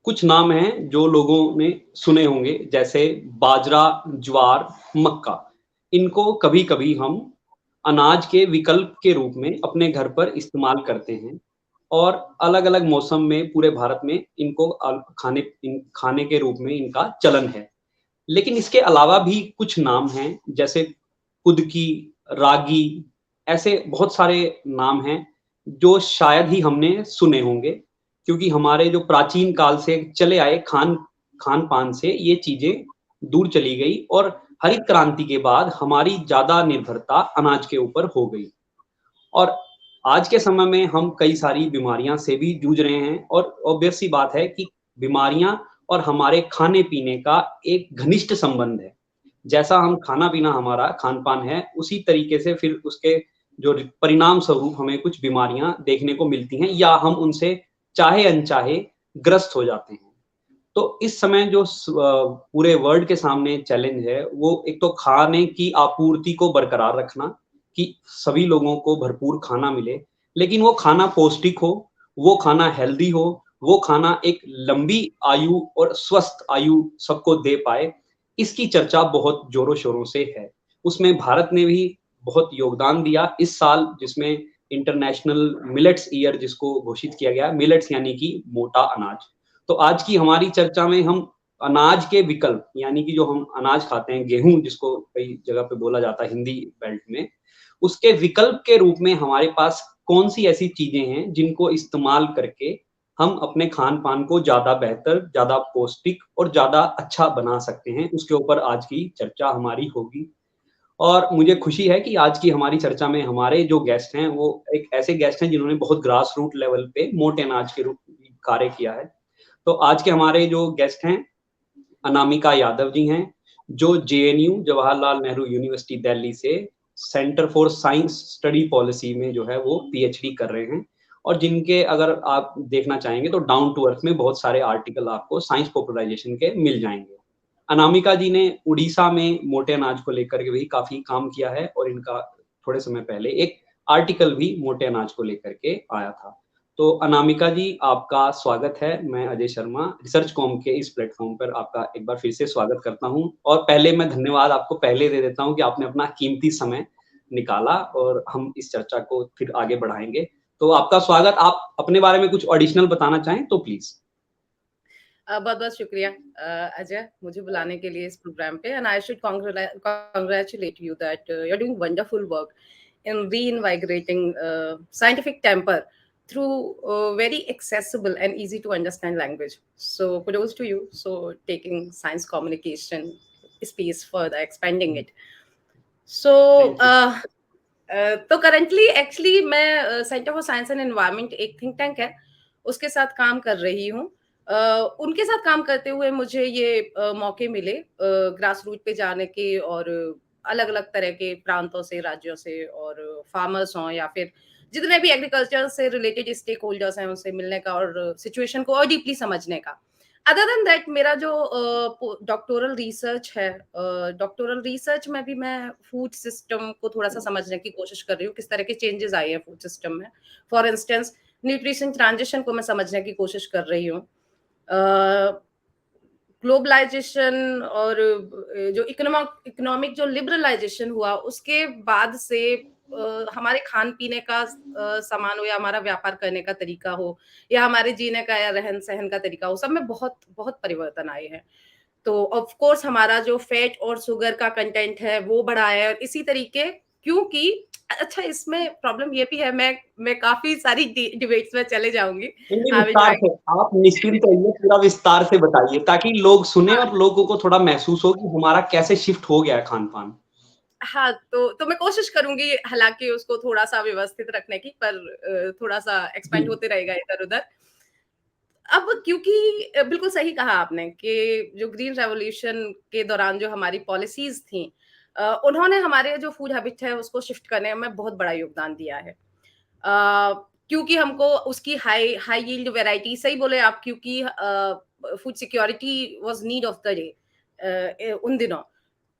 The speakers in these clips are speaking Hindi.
कुछ नाम हैं जो लोगों ने सुने होंगे जैसे बाजरा, ज्वार, मक्का। इनको कभी-कभी हम अनाज के विकल्प के रूप में अपने घर पर इस्तेमाल करते हैं और अलग-अलग मौसम में पूरे भारत में इनको खाने के रूप में इनका चलन है। लेकिन इसके अलावा भी कुछ नाम हैं जैसे कुदकी, रागी, ऐसे बहुत सारे नाम हैं जो शायद ही हमने सुने होंगे क्योंकि हमारे जो प्राचीन काल से चले आए खान-पान से ये चीज़ें दूर चली गई और हरित क्रांति के बाद हमारी ज़्यादा निर्भरता अनाज के ऊपर हो गई। और आज के समय में हम कई सारी बीमारियाँ से भी जूझ रहे हैं और ऑब्वियस सी बात है कि बीमारियाँ और हमारे खाने-पीने का एक घनिष्ठ संबंध है। जैसा हम खाना-पीना हमारा खान-पान है, उसी तरीके से फिर उसके जो परिणाम स्वरूप हमें कुछ बीमारियाँ देखने को मिलती हैं या हम उनसे चाहे-अनचाहे ग्रस्त हो जाते हैं। तो इस समय जो पूरे वर्ल्ड के सामने चैलेंज है, वो एक तो खाने की आपूर्ति को बरकरार रखना, कि सभी लोगों को भरपूर खाना मिले, लेकिन वो खाना पौष्टिक हो, वो खाना हेल्दी हो, वो खाना एक लंबी आयु और स्वस्थ आयु सबको दे पाए, इसकी चर्चा बहुत ज़ोरों-शोरों से है। उसमें भारत ने भी बहुत योगदान दिया इस साल जिसमें इंटरनेशनल मिलेट्स ईयर जिसको घोषित किया गया, मिलेट्स यानी कि मोटा अनाज। तो आज की हमारी चर्चा में हम अनाज के विकल्प यानी कि जो हम अनाज खाते हैं, गेहूँ जिसको कई जगह पे बोला जाता है हिंदी बेल्ट में, उसके विकल्प के रूप में हमारे पास कौन-सी ऐसी चीज़ें हैं जिनको इस्तेमाल करके हम अपने खान-पान को ज़्यादा बेहतर, ज़्यादा पौष्टिक और ज़्यादा अच्छा बना सकते हैं, उसके ऊपर आज की चर्चा हमारी होगी। और मुझे खुशी है कि आज की हमारी चर्चा में हमारे जो गेस्ट हैं, वो एक ऐसे गेस्ट हैं जिन्होंने बहुत ग्रास रूट लेवल पे मोटे अनाज के रूप कार्य किया है। तो आज के हमारे जो गेस्ट हैं, अनामिका यादव जी हैं, जो जेएनयू जवाहरलाल नेहरू यूनिवर्सिटी दिल्ली से centre for science study policy में जो है वो पीएचडी कर रहे हैं और जिनके अगर आप देखना चाहेंगे तो डाउन टू अर्थ में बहुत सारे आर्टिकल आपको साइंस पॉपुलराइजेशन के मिल जाएँगे। अनामिका जी ने उड़ीसा में मोटे अनाज को लेकर के भी काफ़ी काम किया है और इनका थोड़े समय पहले एक आर्टिकल भी मोटे अनाज को लेकर के आया था। तो अनामिका जी, आपका स्वागत है। मैं अजय शर्मा रिसर्चकॉम के इस प्लेटफ़ॉर्म पर आपका एक बार फिर से स्वागत करता हूँ और पहले मैं धन्यवाद आपको पहले दे देता हूँ कि आपने अपना कीमती समय निकाला और हम इस चर्चा को फिर आगे बढ़ाएँगे। तो आपका स्वागत। आप अपने बारे में कुछ एडिशनल बताना चाहें तो प्लीज़। बहुत-बहुत शुक्रिया अजय मुझे बुलाने के लिए इस प्रोग्राम पे and I should congratulate you that you are doing wonderful work in reinvigorating scientific temper through very accessible and easy to understand language. So kudos to you. So taking science communication space further, expanding it. So thank you. तो करंटली एक्चुअली मैं centre for Science and environment एक थिंक टैंक है, उसके साथ काम कर रही हूँ। उनके साथ काम करते हुए मुझे ये मौके मिले ग्रास रूट पे जाने के और अलग-अलग तरह के प्रांतों से, राज्यों से और फार्मर्स हों या फिर जितने भी एग्रीकल्चर से रिलेटेड स्टेक होल्डर्स हैं, उनसे मिलने का और सिचुएशन को और डीपली समझने का। अदर देन दैट मेरा जो डॉक्टोरल रिसर्च है डॉक्टोरल रिसर्च में भी मैं फूड सिस्टम को थोड़ा-सा समझने की कोशिश कर रही हूँ, किस तरह के चेंजेस आए हैं फूड सिस्टम में। फॉर इंस्टेंस न्यूट्रिशन ट्रांजिशन को मैं समझने की कोशिश कर रही हूँ। ग्लोबलाइजेशन और जो इकोनॉमिक जो लिबरलाइजेशन हुआ उसके बाद से हमारे खान-पीने का सामान हो या हमारा व्यापार करने का तरीका हो या हमारे जीने का या रहन-सहन का तरीका हो, सब में बहुत बहुत परिवर्तन आए हैं। तो ऑफ कोर्स हमारा जो फैट और शुगर का कंटेंट है वो बढ़ा है और इसी तरीके क्योंकि अच्छा इसमें प्रॉब्लम ये भी है मैं काफ़ी सारी डिबेट्स में चले जाऊँगी। नहीं, नहीं आई विल विस्तार ट्राई से, आप निश्चिंत रहिए, पूरा विस्तार से बताइए ताकि लोग सुने हाँ। और लोगों को थोड़ा महसूस हो कि हमारा कैसे शिफ्ट हो गया है खान-पान। हाँ, तो मैं कोशिश करूँगी हालाँकि उसको थोड़ा-सा व्यवस्थित रखने की पर थोड़ा-सा जी। एक्सपेंड होते रहेगा इधर-उधर। अब क्योंकि बिल्कुल सही कहा आपने कि जो ग्रीन रेवोल्यूशन के दौरान जो हमारी पॉलिसीज़ थी उन्होंने हमारे जो फूड हैबिट है उसको शिफ्ट करने में बहुत बड़ा योगदान दिया है। क्योंकि हमको उसकी हाई हाई यील्ड वैरायटी सही बोले आप क्योंकि food security was need of the day उन दिनों।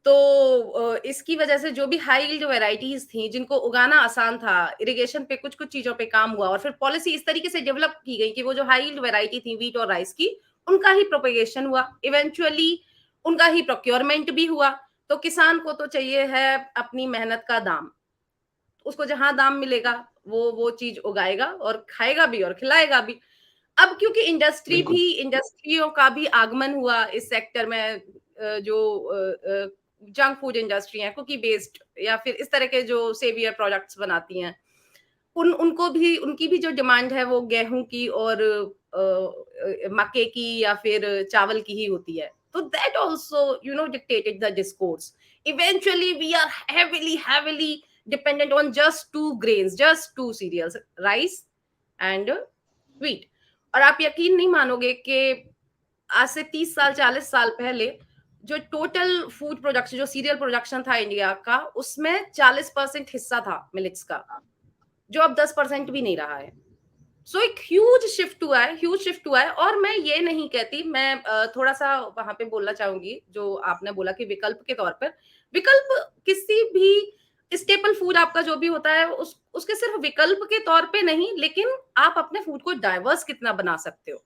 तो इसकी वजह से जो भी हाई यील्ड वैराइटीज़ थी, जिनको उगाना आसान था, इरिगेशन पे कुछ-कुछ चीज़ों पे काम हुआ और फिर पॉलिसी इस तरीके से डेवलप की गई कि वो जो हाई यील्ड वैराइटी थी व्हीट और राइस की, उनका ही प्रोपेगेशन हुआ, इवेंचुअली उनका ही प्रोक्योरमेंट भी हुआ। तो किसान को तो चाहिए है अपनी मेहनत का दाम, उसको जहां दाम मिलेगा वो चीज उगाएगा और खाएगा भी और खिलाएगा भी। अब क्योंकि बिल्कुल। इंडस्ट्रियों का भी आगमन हुआ इस सेक्टर में, जो जंक फूड इंडस्ट्री है, कुकी बेस्ड या फिर इस तरह के जो सेवियर प्रोडक्ट्स बनाती हैं, उनको भी, उनकी भी जो डिमांड है वो गेहूं की और मक्के की या फिर चावल की ही होती है। तो that also dictated the discourse. Eventually we are heavily dependent on just two grains, just two cereals, rice and wheat। और आप यकीन नहीं मानोगे कि आज से 30 साल 40 साल पहले जो टोटल फूड प्रोडक्शन, जो सीरियल प्रोडक्शन था इंडिया का, उसमें 40% हिस्सा था मिलेट्स का, जो अब 10% भी नहीं रहा है। सो एक ह्यूज शिफ्ट हुआ है, ह्यूज शिफ्ट हुआ है। और मैं ये नहीं कहती, मैं थोड़ा सा वहां पे बोलना चाहूंगी जो आपने बोला कि विकल्प के तौर पर, विकल्प किसी भी स्टेपल फूड आपका जो भी होता है उसके सिर्फ विकल्प के तौर पे नहीं, लेकिन आप अपने फूड को डाइवर्स कितना बना सकते हो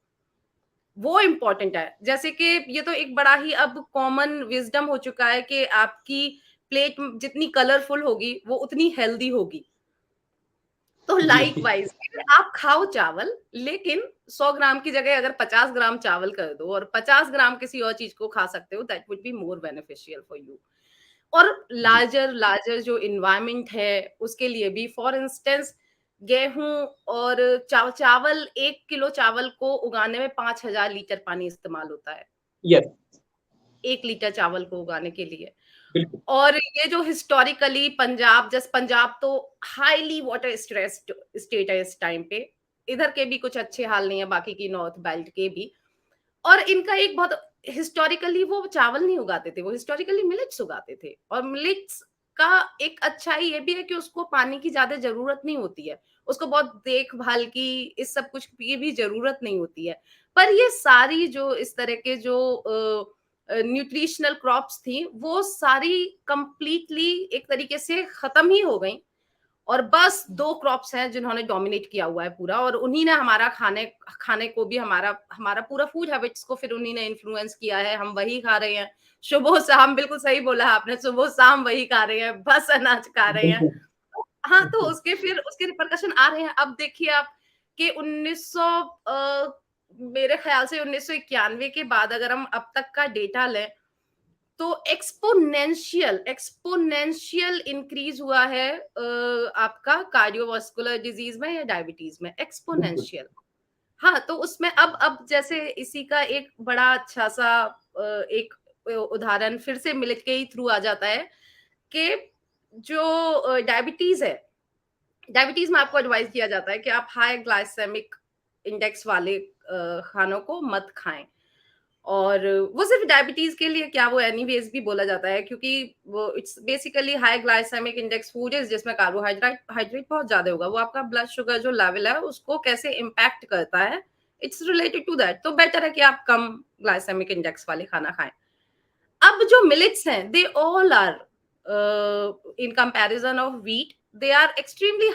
वो इम्पोर्टेंट है। जैसे कि ये तो एक बड़ा ही अब कॉमन विजडम हो चुका है कि आपकी प्लेट जितनी कलरफुल होगी वो उतनी हेल्दी होगी। तो जी। लाइक वाइज आप खाओ चावल, लेकिन 100 ग्राम की जगह अगर 50 ग्राम चावल कर दो और 50 ग्राम किसी और चीज को खा सकते हो, that would be more beneficial for you. और जी। लार्जर लार्जर जो इन्वायरमेंट है उसके लिए भी, फॉर इंस्टेंस गेहूं और चावल, 1 किलो चावल को उगाने में 5,000 लीटर पानी इस्तेमाल होता है, यस। 1 लीटर चावल को उगाने के लिए। बिल्कुल। और ये जो हिस्टोरिकली पंजाब, जस्ट पंजाब तो हाईली वाटर स्ट्रेस्ड स्टेट है इस टाइम पे, इधर के भी कुछ अच्छे हाल नहीं है, बाकी की नॉर्थ बेल्ट के भी। और इनका एक बहुत, हिस्टोरिकली वो चावल नहीं उगाते थे, वो हिस्टोरिकली मिलेट्स उगाते थे। और मिलेट्स का एक अच्छाई ये भी है कि उसको पानी की ज्यादा जरूरत नहीं होती है, उसको बहुत देखभाल की, इस सब कुछ की भी जरूरत नहीं होती है। पर ये सारी जो इस तरह के जो न्यूट्रिशनल क्रॉप्स थी वो सारी कंप्लीटली एक तरीके से खत्म ही हो गई। और बस 2 क्रॉप्स हैं जिन्होंने डोमिनेट किया हुआ है पूरा, और उन्हीं ने हमारा खाने खाने को भी, हमारा हमारा पूरा फूड हैबिट्स को फिर उन्हीं ने इन्फ्लुएंस किया है। हम वही खा रहे हैं सुबह शाम, बिल्कुल सही बोला है आपने, सुबह शाम वही खा रहे हैं, बस अनाज खा रहे हैं। बिल्कुल। हाँ, तो उसके फिर उसके रिपरकशन आ रहे हैं। अब देखिए आप कि 1900 मेरे ख्याल से 1991 के बाद अगर हम अब तक का डेटा लें, तो एक्सपोनेंशियल एक्सपोनेंशियल इंक्रीज हुआ है आपका कार्डियोवास्कुलर डिजीज में या डायबिटीज में, बिल्कुल। एक्सपोनेंशियल। हाँ, तो उसमें अब जैसे इसी का एक बड़ा अच्छा सा एक उदाहरण फिर से मिलट के ही थ्रू आ जाता है कि जो डायबिटीज है, डायबिटीज में आपको एडवाइस किया जाता है कि आप हाई ग्लाइसेमिक इंडेक्स वाले खानों को मत खाएं। और वो सिर्फ डायबिटीज के लिए क्या, वो एनीवेज भी बोला जाता है, क्योंकि वो it's basically high glycaemic index food है जिसमें कार्बोहाइड्रेट हाइड्रेट बहुत ज्यादा होगा, वो आपका ब्लड शुगर जो लेवल है उसको कैसे इम्पैक्ट करता है, इट्स रिलेटेड टू दैट। तो बेटर है कि आप कम ग्लाइसेमिक इंडेक्स वाले खाना खाएं। अब जो मिलेट्स हैं, they all are in comparison of wheat, they are extremely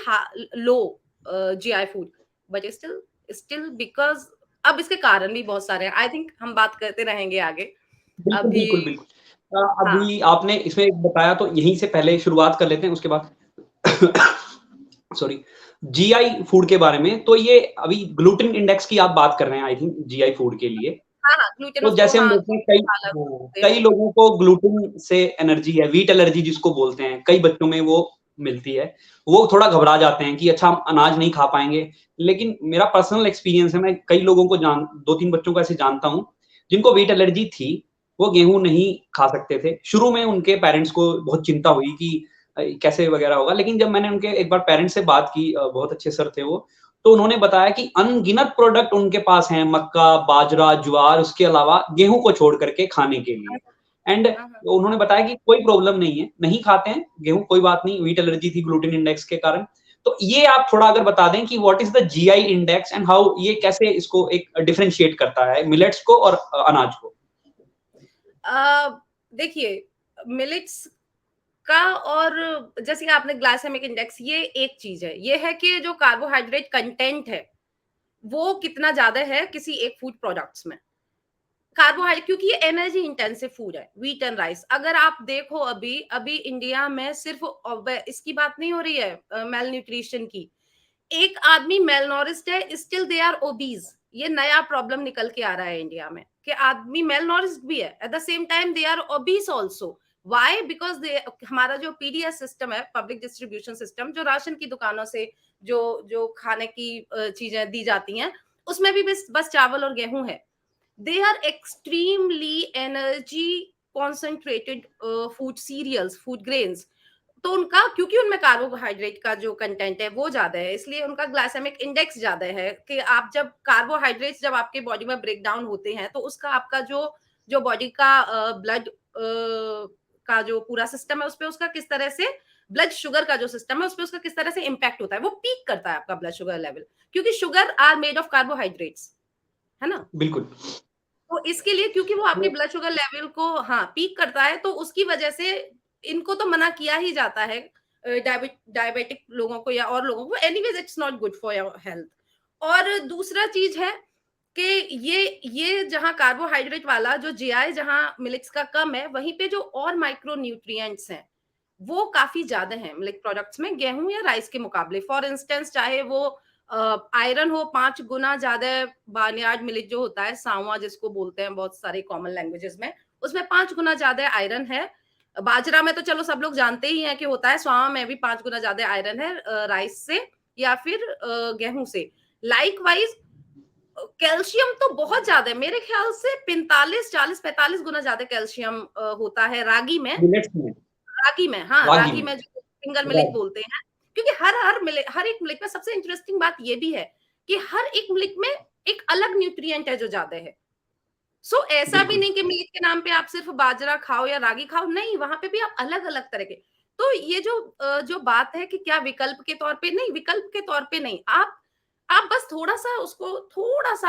low GI food, but still still because, अब इसके कारण भी बहुत सारे हैं, आई थिंक हम बात करते रहेंगे आगे बिल्कुल, अभी। बिल्कुल, बिल्कुल। हाँ, अभी आपने इसमें बताया तो यहीं से पहले शुरुआत कर लेते हैं, उसके बाद सॉरी, जीआई फूड के बारे में। तो ये अभी ग्लूटेन इंडेक्स की आप बात कर रहे हैं आई थिंक जीआई फूड के लिए। हाँ, हाँ, ग्लूटेन तो उसको, जैसे हम हाँ, देखते हैं कई पालक बोलते हैं। कई लोगों को ग्लूटेन से एलर्जी है, व्हीट एलर्जी जिसको बोलते हैं, कई बच्चों में वो मिलती है। वो थोड़ा घबरा जाते हैं कि अच्छा हम अनाज नहीं खा पाएँगे। लेकिन मेरा पर्सनल एक्सपीरियंस है, मैं कई लोगों को 2-3 बच्चों को ऐसे जानता हूँ, जिनको व्हीट एलर्जी थी, वो गेहूँ नहीं खा सकते थे। शुरू में उनके पेरेंट्स को बहुत चिंता हुई कि कैसे वगैरह होगा, लेकिन जब मैंने उनके एक बार पेरेंट्स से बात की, बहुत अच्छे सर थे वो, तो उन्होंने बताया कि अनगिनत प्रोडक्ट उनके पास हैं, मक्का, बाजरा, ज्वार, उसके अलावा गेहूँ को छोड़ करके खाने के लिए। एंड हाँ, हाँ। उन्होंने बताया कि कोई प्रॉब्लम नहीं है, नहीं खाते हैं गेहूँ, कोई बात नहीं, व्हीट एलर्जी थी ग्लूटेन इंडेक्स के कारण। तो ये आप थोड़ा अगर बता दें कि what is the GI index and how ये कैसे इसको एक डिफरेंशिएट करता है मिलेट्स को और अनाज को? देखिए, मिलेट्स का, और जैसे कि आपने ग्लाइसेमिक इंडेक्स, ये एक चीज है, ये है कि जो कार्बोहाइड्रेट कंटेंट है वो कितना ज्यादा है किसी एक फूड प्रोडक्ट्स में। कार्बोहाइड्रेट, क्योंकि ये एनर्जी इंटेंसिव फूड है, व्हीट एंड राइस। अगर आप देखो अभी अभी इंडिया में सिर्फ इसकी बात नहीं हो रही है मेल न्यूट्रिशन की, एक आदमी मेलनोरिस्ड है स्टिल दे आर ओबीज। ये नया प्रॉब्लम निकल के आ रहा है इंडिया में कि आदमी मेलनोरिस्ड भी है at the same time they are obese also. Why? Because they, हमारा जो पीडीएस सिस्टम है, पब्लिक डिस्ट्रीब्यूशन सिस्टम, जो राशन की दुकानों से जो जो खाने की चीजें दी जाती हैं, उसमें भी बस चावल और गेहूं है। They are extremely energy concentrated food, cereals, food grains. तो उनका, क्योंकि उनमें कार्बोहाइड्रेट का जो कंटेंट है वो ज्यादा है, इसलिए उनका ग्लाइसेमिक इंडेक्स ज्यादा है। कि आप जब कार्बोहाइड्रेट्स जब आपके बॉडी में ब्रेक डाउन होते हैं, तो उसका आपका जो जो बॉडी का ब्लड का जो पूरा सिस्टम है, उस पर उसका किस तरह से, ब्लड शुगर का जो सिस्टम है उस पर उसका किस तरह से इम्पैक्ट होता है, वो पीक करता है आपका ब्लड शुगर लेवल, क्योंकि sugar are made of carbohydrates, है ना। बिल्कुल। तो इसके लिए, क्योंकि वो आपके तो ब्लड शुगर लेवल को हाँ पीक करता है, तो उसकी वजह से इनको तो मना किया ही जाता है डायबिटिक लोगों को या और लोगों को। Anyways it's not good for your health. और दूसरा चीज है कि ये जहां कार्बोहाइड्रेट वाला जो जीआई जहां मिलेट्स का कम है, वहीं पे जो और माइक्रो न्यूट्रिएंट्स हैं वो काफी ज्यादा हैं मिल्क प्रोडक्ट्स में, गेहूं या राइस के मुकाबले। फॉर इंस्टेंस, चाहे वो आयरन हो 5 गुना ज्यादा, बार्नयार्ड मिलेट जो होता है, सांवा जिसको बोलते हैं बहुत सारे कॉमन लैंग्वेजेस में, उसमें 5 गुना ज्यादा आयरन है। बाजरा में तो चलो सब लोग जानते ही हैं कि होता है, स्वामा में भी 5 गुना ज्यादा आयरन है राइस से या फिर गेहूं से। लाइक वाइज कैल्शियम तो बहुत ज्यादा है, मेरे ख्याल से 45, 40, 45 गुना ज्यादा कैल्शियम होता है रागी में। मिलेट्स में, रागी में, हाँ रागी रागी में, में जो सिंगल मिलेट रागी। बोलते हैं, क्योंकि हर एक मिलेट में सबसे इंटरेस्टिंग बात ये भी है कि हर एक मिलेट में एक अलग न्यूट्रिएंट है जो ज्यादा है। सो ऐसा भी बिल्कुल। नहीं कि मिलेट के नाम पे आप सिर्फ बाजरा खाओ या रागी खाओ, नहीं, वहां पे भी आप अलग अलग तरह के। तो ये जो बात है कि क्या विकल्प के तौर पे, नहीं, विकल्प के तौर पे नहीं, आप बस थोड़ा सा उसको, थोड़ा सा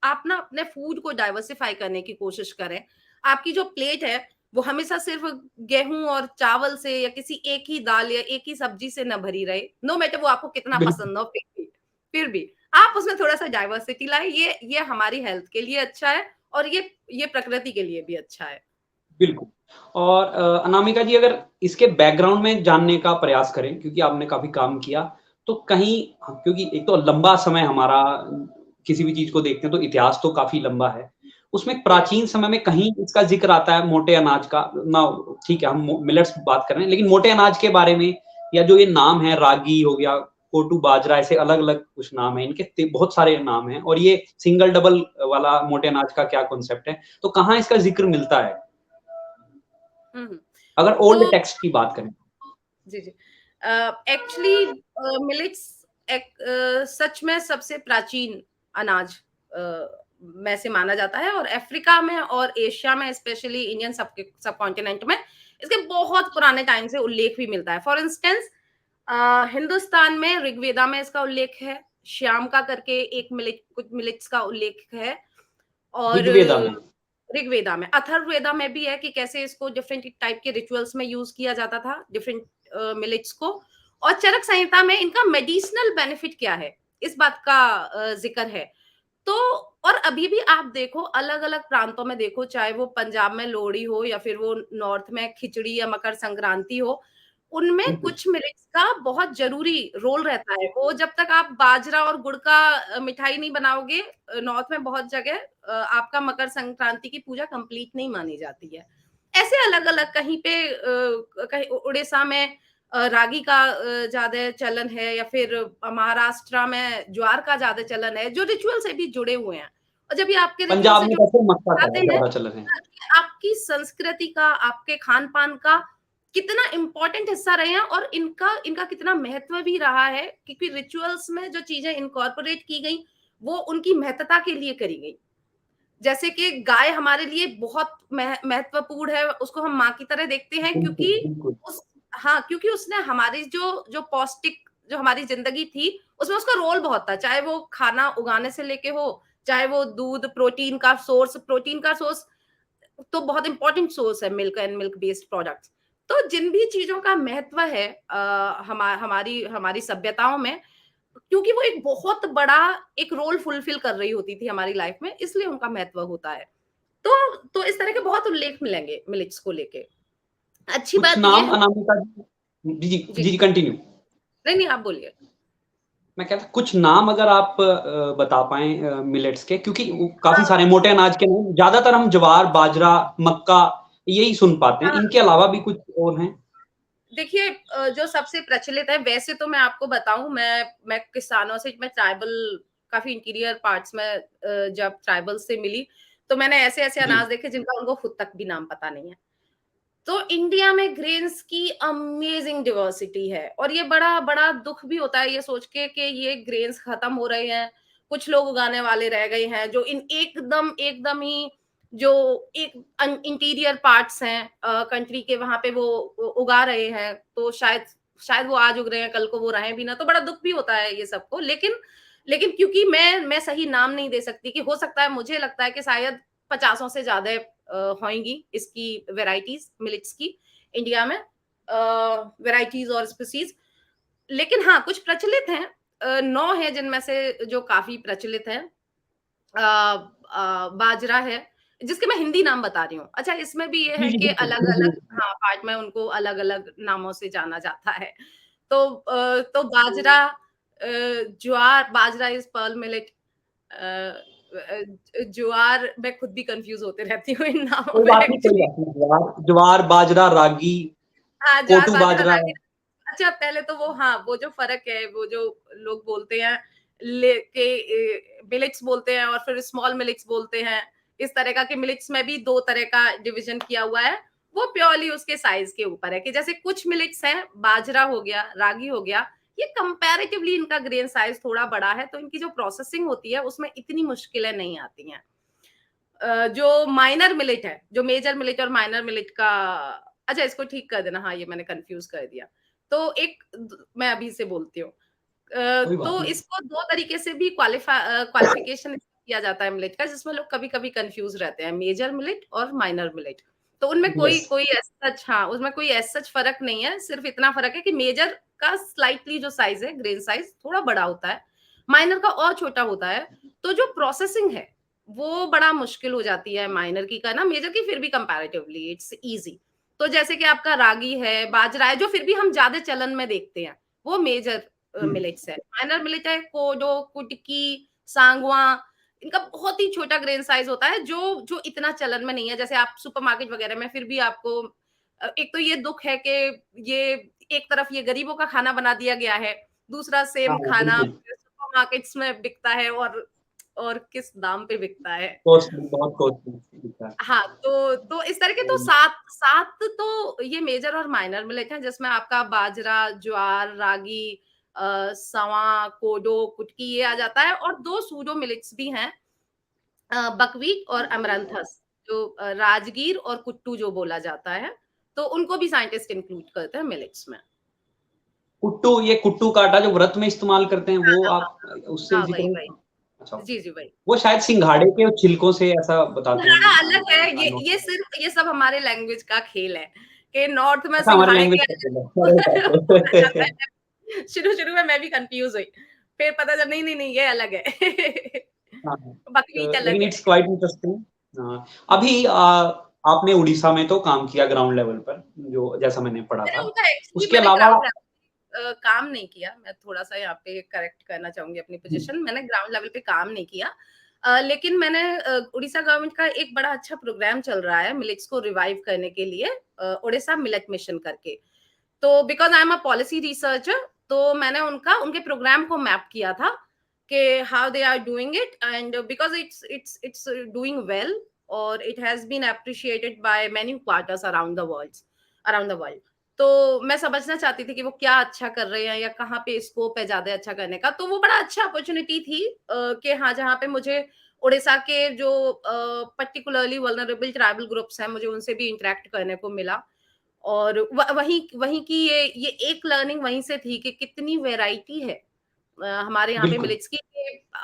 आप ना अपने फूड को डाइवर्सिफाई करने की कोशिश करें। आपकी जो प्लेट है वो हमेशा सिर्फ गेहूं और चावल से या किसी एक ही दाल या एक ही सब्जी से न भरी रहे, नो मैटर वो आपको कितना बिल्कुल। पसंद हो, फिर भी आप उसमें थोड़ा सा डाइवर्सिटी लाए। ये हमारी हेल्थ के लिए अच्छा है और ये प्रकृति के लिए भी अच्छा है। बिल्कुल। और अनामिका जी, अगर इसके बैकग्राउंड में जानने का प्रयास करें, क्योंकि आपने काफ़ी काम किया, तो कहीं, क्योंकि एक तो लंबा समय हमारा किसी भी चीज़ को देखते हैं तो इतिहास तो काफ़ी लंबा है। उसमें प्राचीन समय में कहीं इसका ज़िक्र आता है मोटे अनाज का, ना ठीक है हम मिलेट्स बात कर रहे हैं, लेकिन मोटे अनाज के बारे में, या जो ये नाम है रागी हो गया, कोटू बाजरा, ऐसे अलग-अलग कुछ नाम हैं, इनके बहुत सारे नाम हैं, और ये सिंगल डबल वाला मोटे अनाज का क्या कॉन्सेप्ट है? तो कहाँ इसका ज़िक्र मिलता है? हम्म। अगर ओल्ड तो टेक्स्ट की बात करें। जी जी, एक्चुअली मिलेट्स सच में सबसे प्राचीन अनाज में से माना जाता है, और अफ्रीका में और एशिया में, स्पेशली इंडियन सब कॉन्टिनेंट में इसके बहुत पुराने टाइम से उल्लेख भी मिलता है। फॉर इंस्टेंस, हिंदुस्तान में ऋग्वेदा में इसका उल्लेख है, श्याम का करके एक मिलेट, कुछ मिलेट्स का उल्लेख है। और ऋग्वेदा में। ऋग्वेदा में, अथर्ववेदा में भी है कि कैसे इसको डिफरेंट टाइप के रिचुअल्स में यूज किया जाता था, डिफरेंट मिलेट्स को। और चरक संहिता में इनका मेडिसिनल बेनिफिट क्या है, इस बात का जिक्र है। तो और अभी भी आप देखो अलग अलग प्रांतों में देखो, चाहे वो पंजाब में लोहड़ी हो या फिर वो नॉर्थ में खिचड़ी या मकर संक्रांति हो, उनमें बिल्कुल। कुछ मिलेट्स का बहुत जरूरी रोल रहता है। वो जब तक आप बाजरा और गुड़ का मिठाई नहीं बनाओगे, नॉर्थ में बहुत जगह आपका मकर संक्रांति की पूजा कंप्लीट नहीं मानी जाती है। ऐसे अलग अलग, कहीं पे कहीं उड़ीसा में रागी का ज्यादा चलन है, या फिर महाराष्ट्र में ज्वार का ज्यादा चलन है, जो रिचुअल से भी जुड़े हुए हैं। और जब ये आपके रिचुअल पंजाब से में जुड़े वैसे मक्का का आते हैं, ज़्यादा चलन है। आपकी संस्कृति का, आपके खान पान का कितना इंपॉर्टेंट हिस्सा रहे हैं, और इनका इनका कितना महत्व भी रहा है, क्योंकि रिचुअल्स में जो चीजें इनकॉर्पोरेट की गई वो उनकी महत्वता के लिए करी गई। जैसे कि गाय हमारे लिए बहुत महत्वपूर्ण है, उसको हम माँ की तरह देखते हैं, बिल्कुल, क्योंकि बिल्कुल। उस हाँ, क्योंकि उसने हमारी जो जो पौष्टिक जो हमारी जिंदगी थी उसमें उसका रोल बहुत था, चाहे वो खाना उगाने से लेके हो, चाहे वो दूध, प्रोटीन का सोर्स तो बहुत इंपॉर्टेंट सोर्स है, milk and milk based products. तो जिन भी चीजों का महत्व है हमारी हमारी सभ्यताओं में, क्योंकि वो एक बहुत बड़ा एक रोल फुलफिल कर रही होती थी हमारी लाइफ में, इसलिए उनका महत्व होता है। तो इस तरह के बहुत उल्लेख मिलेंगे मिलेट्स को लेके। अच्छी कुछ बात ये नाम है। अनामिका जी, जी जी, जी कंटिन्यू। नहीं आप बोलिए। मैं कहता कुछ नाम अगर आप बता पाएँ मिलेट्स के, क्योंकि काफ़ी हाँ, सारे मोटे अनाज के नाम ज़्यादातर हम ज्वार, बाजरा, मक्का यही सुन पाते हैं। हाँ। इनके अलावा भी कुछ और हैं? देखिए जो सबसे प्रचलित है वैसे तो मैं आपको बताऊँ, मैं किसानों से, मैं ट्राइबल काफ़ी इंटीरियर पार्ट्स में जब ट्राइबल से मिली, तो मैंने ऐसे-ऐसे जी। अनाज देखे जिनका उनको खुद तक भी नाम पता नहीं है। तो इंडिया में ग्रेन्स की अमेजिंग डाइवर्सिटी है और ये बड़ा दुःख भी होता है ये सोच के कि ये ग्रेन्स खत्म हो रहे हैं, कुछ लोग उगाने वाले रह गए हैं जो इन एकदम एकदम ही जो एक इंटीरियर पार्ट्स हैं कंट्री के, वहां पे वो उगा रहे हैं, तो शायद शायद वो आज उग रहे हैं, कल को वो रहें भी ना, तो बड़ा दुःख भी होता है ये सबको। लेकिन लेकिन क्योंकि मैं सही नाम नहीं दे सकती, कि हो सकता है, मुझे लगता है कि शायद पचासों से ज्यादा होंगी इसकी वैरायटीज मिलेट्स की इंडिया में, वैरायटीज और स्पीसीज। लेकिन हाँ, कुछ प्रचलित हैं, 9 हैं जिनमें से जो काफी प्रचलित हैं। बाजरा है, जिसके मैं हिंदी नाम बता रही हूँ। अच्छा, इसमें भी ये जी, है जी, कि बिल्कुल, अलग-अलग, बिल्कुल। हाँ, पार्ट में उनको अलग-अलग नामों से जाना जाता है। तो बाजरा, ज्वार, बाजरा इज़ पर्ल मिलेट, ज्वार, मैं खुद भी कन्फ्यूज़ होते रहती हूँ इन नामों कोई में बात नहीं, कोई एक्चुअली। बात नहीं। ज्वार ज्वार, बाजरा, रागी, हाँ, ज्वार, कोटू बाजरा, बाजरा। रागी। अच्छा, पहले तो वो, हाँ, वो जो फ़र्क है, वो जो लोग बोलते हैं ले के मिलेट्स बोलते हैं और फिर स्मॉल मिलेट्स बोलते हैं। इस तरह का, कि मिलेट्स में भी 2 तरह का डिवीज़न किया हुआ है। वो प्योरली उसके साइज़ के ऊपर है, कि जैसे कुछ मिलेट्स हैं, बाजरा हो गया, रागी हो गया, ये कंपैरेटिवली इनका ग्रेन साइज़ थोड़ा बड़ा है, तो इनकी जो प्रोसेसिंग होती है, उसमें इतनी मुश्किलें नहीं आती हैं। जो माइनर मिलेट है, जो मेजर मिलेट और माइनर मिलेट का, अच्छा इसको ठीक कर देना, हाँ, ये मैंने कन्फ्यूज़ कर दिया। तो एक द मैं अभी से बोलती हूँ। कोई बात तो नहीं। इसको 2 तरीके से भी क्वालिफ़िकेशन किया जाता है मिलेट का, जिसमें लोग कभी-कभी कन्फ्यूज़ रहते हैं, मेजर मिलेट और माइनर मिलेट। तो उनमें कोई यस। कोई एज़ सच, हाँ, उसमें कोई एज़ सच फ़र्क नहीं है, सिर्फ़ इतना फ़र्क है कि मेजर का स्लाइटली जो साइज़ है, ग्रेन साइज़ थोड़ा बड़ा होता है, माइनर का और छोटा होता है। तो जो प्रोसेसिंग है, वो बड़ा मुश्किल हो जाती है माइनर की करना, मेजर की फिर भी कंपैरेटिवली इट्स ईज़ी। तो जैसे कि आपका रागी है, बाजरा है, जो फिर भी हम ज़्यादा चलन में देखते हैं, वो मेजर हुँ। मिलेट्स है। माइनर मिलेट है कोडो, कुटकी, सांगवा, इनका बहुत ही छोटा ग्रेन साइज़ होता है, जो जो इतना चलन में नहीं है। जैसे आप सुपरमार्केट वगैरह में फिर भी आपको एक तो ये दुःख है कि ये एक तरफ ये गरीबों का खाना बना दिया गया है, दूसरा हाँ, सेम हाँ, खाना बिल्कुल। सुपरमार्केट्स में बिकता है, और किस दाम पे बिकता है। कॉस्टली, बहुत कॉस्टली दिखता है। हाँ, तो इस तरह के तो हुँ। 7 तो ये मेजर और माइनर मिलेट हैं, जिसमें आपका बाजरा, ज्वार, रागी, सवां, कोडो, कुटकी ये आ जाता है, और 2 सूडो मिलेट्स भी हैं, बकव्हीट और अमरंथस, जो राजगीर और कुट्टू जो बोला जाता है, तो उनको भी साइंटिस्ट इंक्लूड करते हैं मिलेट्स में। कुट्टू, ये कुट्टू का आटा जो व्रत में इस्तेमाल करते हैं, हाँ, वो हाँ, हाँ, आप हाँ। उससे हाँ, ज़िक्र वही, नहीं वही। था? अच्छा, जी, जी, वही। वो शायद सिंघाड़े के छिलकों से ऐसा बताते हैं। सिंघाड़ा अलग है, आई नोट। ये सिर्फ ये सब हमारे लैंग्वेज का खेल है, कि नॉर्थ में अच्छा, हमारी सिंघाड़े लैंग्वेज के का खेल है। अरे बोला बाप जाता रे! है। शुरू-शुरू में मैं भी कन्फ्यूज़ हुई, फिर पता चला नहीं, नहीं, नहीं, ये अलग है। हाँ, हाँ। बकव्हीट अलग लेकिन है। It's quite interesting. हाँ, अभी आपने उड़ीसा में तो काम किया ग्राउंड लेवल पर, जो जैसा मैंने पढ़ा मैंने था। उनका एक्चुअली उसके मैंने अलावा ग्राउंड लेवल काम नहीं किया। मैं थोड़ा-सा यहाँ पे करेक्ट करना चाहूँगी अपनी हुँ, पोज़ीशन। मैंने ग्राउंड लेवल पे काम नहीं किया। लेकिन मैंने उड़ीसा गवर्नमेंट का एक बड़ा अच्छा प्रोग्राम चल रहा है मिलेट्स को रिवाइव करने के लिए, ओडिशा मिलेट मिशन करके। तो because I am a policy researcher, तो मैंने उनके प्रोग्राम को मैप किया था कि how they are doing it, and because it's doing well, और it has been appreciated by many quarters around the world. तो मैं समझना चाहती थी कि वो क्या अच्छा कर रहे हैं या कहाँ पे स्कोप है ज़्यादा अच्छा करने का। तो वो बड़ा अच्छा अपॉर्च्युनिटी थी कि हाँ, जहाँ पे मुझे ओडिशा के जो पर्टिकुलरली वल्नरेबल ट्राइबल ग्रुप्स हैं, मुझे उनसे भी इंटरैक्ट करने को मिला। और वहीं वहीं की ये एक लर्निंग वहीं से थी कि कितनी वैरायटी है हमारे यहाँ पे बिल्कुल। मिलेट्स की,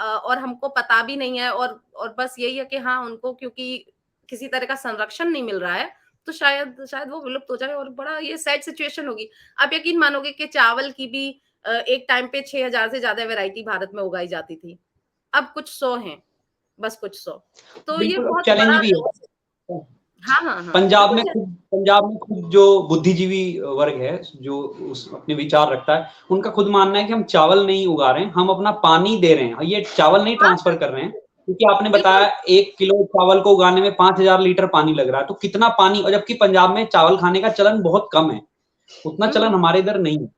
और हमको पता भी नहीं है, और बस यही है कि हाँ, उनको क्योंकि किसी तरह का संरक्षण नहीं मिल रहा है, तो शायद शायद वो विलुप्त हो जाए, और बड़ा ये सैड सिचुएशन होगी। आप यकीन मानोगे कि चावल की भी एक टाइम पे 6000 से ज़्यादा वैरायटी भारत में उगाई जाती थी। अब कुछ 100 हैं, बस कुछ 100। तो ये बिल्कुल, अब बहुत चैलेंज बड़ा भी है। लॉस हाँ, हाँ, हाँ, पंजाब बिल्कुल में है। खुद पंजाब में खुद जो बुद्धिजीवी वर्ग है, जो उस अपने विचार रखता है, उनका खुद मानना है कि हम चावल नहीं उगा रहे हैं, हम अपना पानी दे रहे हैं। ये चावल नहीं हाँ, ट्रांसफ़र कर रहे हैं, क्योंकि आपने बिल्कुल। बताया 1 किलो चावल को उगाने में 5000 लीटर पानी लग रहा है, तो कितना पानी, और जबकि पंजाब में चावल खाने का चलन बहुत कम है, उतना हुँ, चलन हुँ। हमारे इधर नहीं है।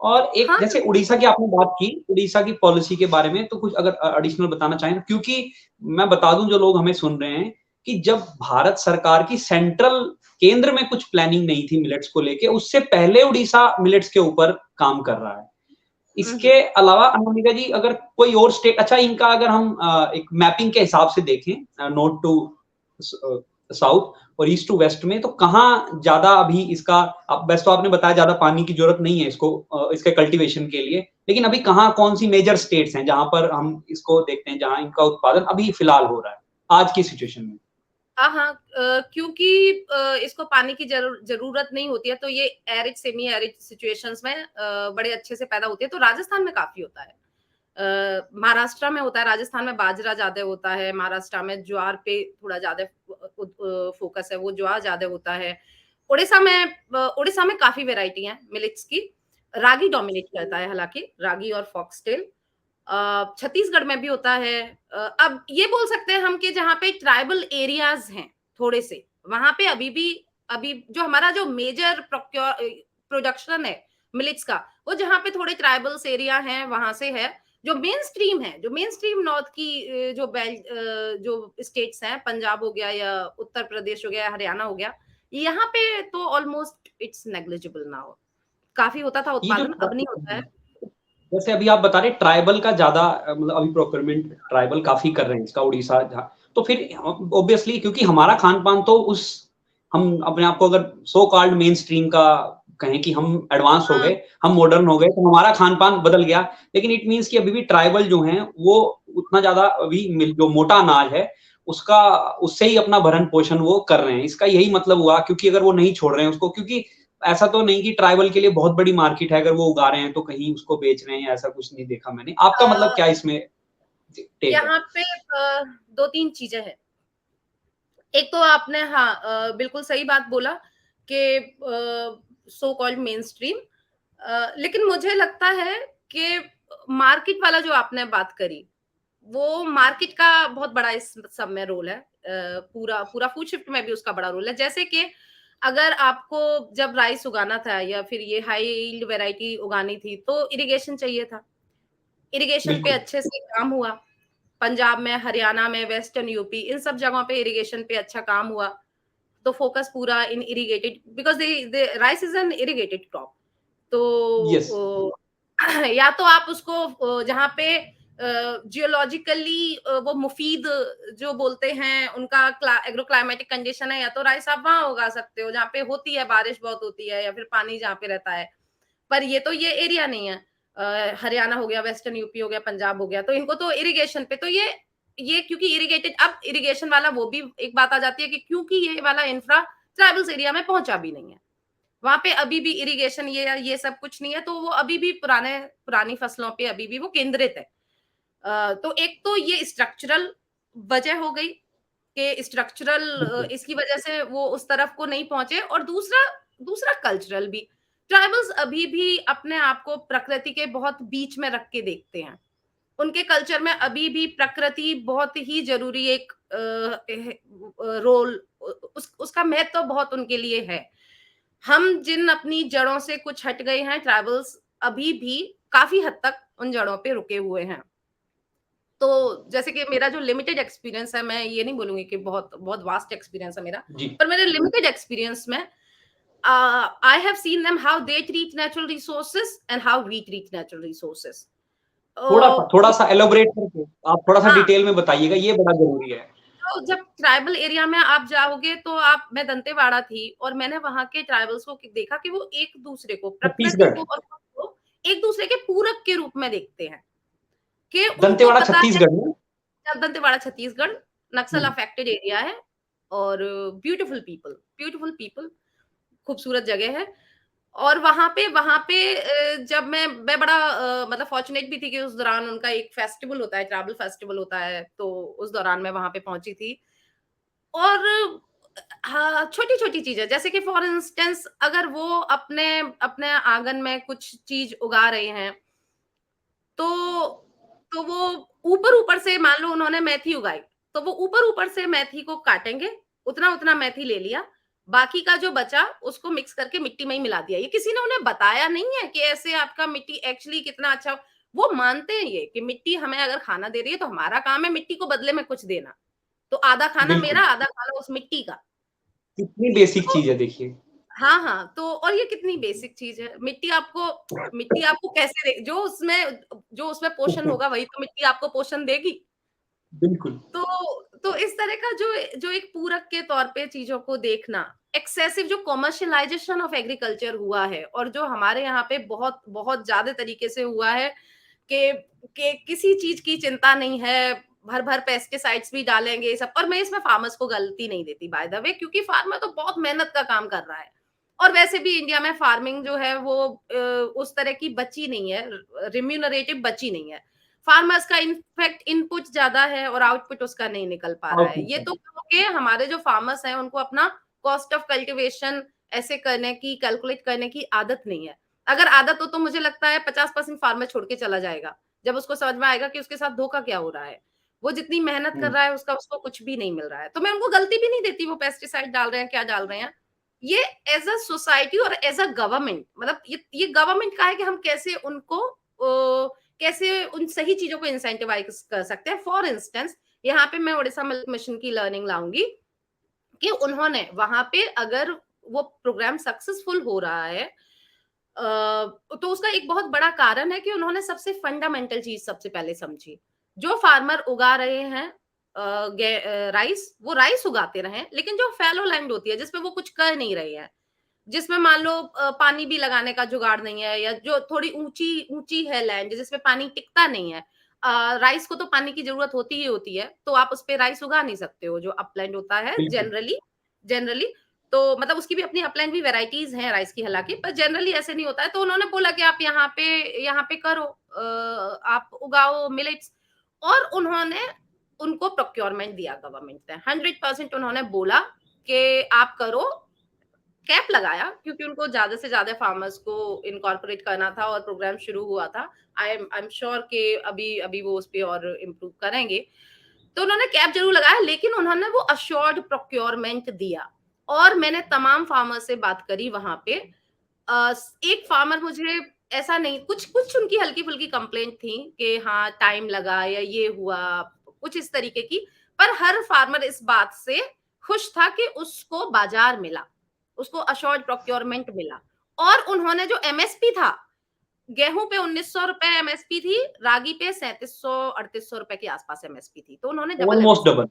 और एक हाँ, जैसे उड़ीसा की आपने बात की, उड़ीसा की पॉलिसी के बारे में तो कुछ अगर एडिशनल बताना चाहें, क्योंकि मैं बता दूँ जो लोग हमें सुन रहे हैं, कि जब भारत सरकार की सेंट्रल केंद्र में कुछ प्लानिंग नहीं थी मिलेट्स को लेके, उससे पहले उड़ीसा मिलेट्स के ऊपर काम कर रहा है। हुँ, हुँ। इसके अलावा अनामिका जी, अगर कोई और स्टेट, अच्छा इनका अगर हम एक मैपिंग के हिसाब से देखें, नॉर्थ टू साउथ और ईस्ट टू वेस्ट में, तो कहाँ ज़्यादा अभी इसका, अब वैसे तो आपने बताया ज़्यादा पानी की ज़रूरत नहीं है इसको इसके कल्टीवेशन के लिए, लेकिन अभी कहाँ कौन-सी मेजर स्टेट्स हैं जहाँ पर हम इसको देखते हैं, जहाँ इनका उत्पादन अभी फिलहाल हो रहा है, आज की सिचुएशन में? हाँ, हाँ, क्योंकि इसको पानी की ज़रूरत नहीं होती है, तो ये एरिड, सेमी एरिड सिचुएशंस में बड़े अच्छे से पैदा होती है, तो राजस्थान में काफ़ी होता है। महाराष्ट्र में होता है, राजस्थान में बाजरा ज़्यादा होता है, महाराष्ट्र में ज्वार पे थोड़ा ज़्यादा फ़ोकस है, वो ज्वार ज़्यादा होता है। उड़ीसा में काफ़ी वैरायटी हैं मिलेट्स की। रागी डोमिनेट करता है हालाँकि, रागी और फॉक्सटेल। छत्तीसगढ़ में भी होता है। अब ये बोल सकते हैं हम कि जहाँ पे ट्राइबल एरियाज़ हैं थोड़े से, वहाँ पे अभी जो हमारा जो मेजर प्रोडक्शन है मिलेट्स का, वो जहाँ पे थोड़े ट्राइबल्स एरिया हैं, वहाँ से है। जो मेन स्ट्रीम नॉर्थ की जो स्टेट्स हैं, पंजाब हो गया या उत्तर प्रदेश हो गया, हरियाणा हो गया, यहाँ पे तो ऑलमोस्ट इट्स नेग्लिजिबल नाउ। काफ़ी होता था ये जो उत्पादन, अब नहीं होता है। जैसे अभी आप बता रहे ट्राइबल का ज़्यादा मतलब अभी प्रोक्योरमेंट ट्राइबल काफ़ी कर रहे हैं इसका, उड़ीसा जहाँ, तो फिर ऑब्वियसली क्योंकि हमारा खान-पान तो उस, हम अपने आप को अगर सो कॉल्ड मेन स्ट्रीम का कहें कि हम एडवांस हो हाँ, गए, हम मॉडर्न हो गए, तो हमारा खान-पान बदल गया। लेकिन इट मीन्स कि अभी भी ट्राइबल जो हैं, वो उतना ज़्यादा अभी जो मोटा अनाज है, उसका उससे ही अपना भरण-पोषण वो कर रहे हैं। इसका यही मतलब हुआ, क्योंकि अगर वो नहीं छोड़ रहे हैं उसको, क्योंकि ऐसा तो नहीं कि ट्राइबल के लिए बहुत बड़ी मार्केट है, अगर वो उगा रहे हैं तो कहीं उसको बेच रहे हैं, ऐसा कुछ नहीं देखा मैंने। आपका मतलब अ, क्या इसमें टेक है? यहाँ पे 2-3 चीज़ें हैं। एक तो आपने हाँ बिल्कुल सही बात बोला कि सो कॉल्ड मेनस्ट्रीम लेकिन मुझे लगता है कि मार्केट वाला जो आपने बात करी, वो मार्केट का बहुत बड़ा इस सब में रोल है। पूरा पूरा फूड शिफ्ट में भी उसका बड़ा रोल है। जैसे कि अगर आपको जब राइस उगाना था या फिर ये हाई यील्ड वैरायटी उगानी थी, तो इरिगेशन चाहिए था। इरिगेशन पे बिल्कुल। अच्छे से काम हुआ। पंजाब में, हरियाणा में, वेस्टर्न यूपी इन सब जगहों पे इरिगेशन पे अच्छा काम हुआ। तो फोकस पूरा in irrigated because the rice is an irrigated crop. Yes. तो या तो आप उसको जहाँ पे जियोलॉजिकली वो मुफीद जो बोलते हैं उनका एग्रो क्लाइमेटिक कंडीशन है या तो राइस आप वहाँ उगा सकते हो जहाँ पे होती है बारिश बहुत होती है या फिर पानी जहाँ पे रहता है। पर ये तो ये एरिया नहीं है। हरियाणा हो गया, वेस्टर्न यूपी हो गया, पंजाब हो गया, तो इनको तो इरिगेशन पे तो ये क्योंकि इरिगेटेड अब इरिगेशन वाला वो भी एक बात आ जाती है कि क्योंकि ये वाला इंफ्रा ट्राइबल्स एरिया में पहुँचा भी नहीं है। वहाँ पे अभी भी इरिगेशन ये सब कुछ नहीं है, तो वो अभी भी पुरानी फसलों पे अभी भी वो केंद्रित है। तो एक तो ये स्ट्रक्चरल वजह हो गई कि स्ट्रक्चरल बिल्कुल। इसकी वजह से वो उस तरफ को नहीं पहुँचे और दूसरा दूसरा कल्चरल भी। ट्राइबल्स अभी भी अपने आप को प्रकृति के बहुत बीच में रख के देखते हैं। उनके कल्चर में अभी भी प्रकृति बहुत ही ज़रूरी एक रोल उसका महत्व तो बहुत उनके लिए है। हम जिन अपनी जड़ों से कुछ हट गए हैं ट्राइबल्स अभी भी काफ़ी हद तक उन जड़ों पे रुके हुए हैं। तो जैसे कि मेरा जो लिमिटेड एक्सपीरियंस है, मैं ये नहीं बोलूँगी कि बहुत बहुत वास्ट एक्सपीरियंस है मेरा, जी। पर मेरे लिमिटेड एक्सपीरियंस में I have seen them how they treat natural resources and how we treat natural resources. थोड़ा-सा वो थोड़ा-सा एलाबोरेट करके आप थोड़ा-सा हाँ, डिटेल में बताइएगा, ये बड़ा ज़रूरी है। तो जब ट्राइबल एरिया में आप जाओगे तो आप मैं दंतेवाड़ा थी और मैंने वहाँ के ट्राइबल्स को देखा कि वो एक-दूसरे को, प्रकृति छत्तीसगढ़, को और खुद को एक-दूसरे के पूरक के रूप में देखते हैं, कि उनको दंतेवाड़ा पता है छत्तीसगढ़ में? जब दंतेवाड़ा छत्तीसगढ़ नक्सल हुँ। अफेक्टेड एरिया है और ब्यूटीफुल पीपल खूबसूरत जगह है और वहाँ पे जब मैं बड़ा मतलब फॉर्च्यूनेट भी थी कि उस दौरान उनका एक फेस्टिवल होता है, ट्राइबल फेस्टिवल होता है, तो उस दौरान मैं वहाँ पे पहुँची थी और हाँ, छोटी-छोटी चीज़ें, जैसे कि फॉर इंस्टेंस अगर वो अपने अपने आँगन में कुछ चीज़ उगा रहे हैं, तो वो ऊपर-ऊपर से मान लो उन्होंने मेथी उगाई, तो वो ऊपर-ऊपर से मेथी को काटेंगे, उतना-उतना मेथी ले लिया, बाकी का जो बचा उसको मिक्स करके मिट्टी में ही मिला दिया। ये किसी ने उन्हें बताया नहीं है कि ऐसे आपका मिट्टी एक्चुअली कितना अच्छा। वो मानते हैं ये कि मिट्टी हमें अगर खाना दे रही है, तो हमारा काम है मिट्टी को बदले में कुछ देना। तो आधा खाना मेरा, बिल्कुल, आधा खाना उस मिट्टी का। कितनी बेसिक तो चीज़ है देखिए। हाँ, हाँ, तो और ये कितनी बेसिक चीज़ है। मिट्टी आपको कैसे दे जो उसमें पोषण होगा वही तो मिट्टी आपको पोषण देगी। बिल्कुल, तो इस तरह का जो जो एक पूरक के तौर पे चीज़ों को देखना, एक्सेसिव जो कमर्शियलाइज़ेशन ऑफ एग्रीकल्चर हुआ है और जो हमारे यहाँ पे बहुत बहुत ज़्यादा तरीके से हुआ है कि किसी चीज़ की चिंता नहीं है, भर-भर पेस्टिसाइड्स भी डालेंगे ये सब। और मैं इसमें फार्मर्स को गलती नहीं देती बाय द वे, क्योंकि फार्मर तो बहुत मेहनत का काम कर रहा है। और वैसे भी इंडिया में फार्मिंग जो है वो उस तरह की बची नहीं है, रिम्यूनरेटिव बची नहीं है। फार्मर्स का इनफैक्ट इनपुट ज़्यादा है और आउटपुट उसका नहीं निकल पा रहा है। ये आउटपुट तो क्योंकि हमारे जो फार्मर्स हैं उनको अपना कॉस्ट ऑफ कल्टीवेशन ऐसे करने की, कैलकुलेट करने की आदत नहीं है। अगर आदत हो तो मुझे लगता है 50% फार्मर छोड़ के चला जाएगा। जब उसको समझ में आएगा कि उसके साथ धोखा क्या हो रहा है। वो जितनी मेहनत कर हुँ, रहा है उसका उसको कुछ भी नहीं मिल रहा है। तो मैं उनको गलती भी नहीं देती, वो पेस्टिसाइड डाल रहे हैं, क्या डाल रहे हैं। ये एज़ अ सोसाइटी और एज़ अ गवर्नमेंट, मतलब ये गवर्नमेंट का है कि हम कैसे उनको कैसे उन सही चीज़ों को इंसेंटिवाइज़ कर सकते हैं। फॉर इंस्टेंस यहाँ पे मैं ओडिशा मिल्क मिशन की लर्निंग लाऊँगी कि उन्होंने वहाँ पे अगर वो प्रोग्राम सक्सेसफुल हो रहा है, तो उसका एक बहुत बड़ा कारण है कि उन्होंने सबसे फंडामेंटल चीज़ सबसे पहले समझी। जो फार्मर उगा रहे हैं राइस, वो राइस उगाते रहें, लेकिन जो फैलो लैंड होती है, जिसमें वो कुछ कर नहीं रहे हैं, जिसमें मान लो पानी भी लगाने का जुगाड़ नहीं है, या जो थोड़ी ऊँची ऊँची है लैंड जिसमें पानी टिकता नहीं है। राइस को तो पानी की ज़रूरत होती ही होती है, तो आप उसपे राइस उगा नहीं सकते हो, जो अपलैंड होता है बिल्कुल। जनरली। जनरली तो मतलब उसकी भी अपनी अपलैंड भी वैराइटीज़ हैं राइस की हालाँकि, पर जनरली ऐसे नहीं होता है। तो उन्होंने बोला कि आप यहाँ पे करो, आप उगाओ मिलेट्स। और उन्होंने उनको प्रोक्योरमेंट दिया गवर्नमेंट ने। 100% उन्होंने बोला कि आप करो, कैप लगाया, क्योंकि उनको ज़्यादा से ज़्यादा फार्मर्स को इनकॉर्पोरेट करना था और प्रोग्राम शुरू हुआ था। आई एम श्योर कि अभी अभी वो उस पे और इम्प्रूव करेंगे। तो उन्होंने कैप ज़रूर लगाया, लेकिन उन्होंने वो अश्योर्ड प्रोक्योरमेंट दिया। और मैंने तमाम फार्मर से बात करी वहाँ पे। एक फार्मर मुझे ऐसा नहीं, कुछ उनकी हल्की-फुल्की कंप्लेंट थी कि हाँ, टाइम लगा या ये हुआ, कुछ इस तरीके की। पर हर फार्मर इस बात से खुश था कि उसको बाज़ार मिला, उसको अश्योर्ड प्रोक्योरमेंट मिला। और उन्होंने जो एमएसपी था, गेहूँ पे ₹1900 एमएसपी थी, रागी पे 3700-3800 रुपए के आस-पास एमएसपी थी। तो उन्होंने डबल ऑलमोस्ट एमएसपी, डबल।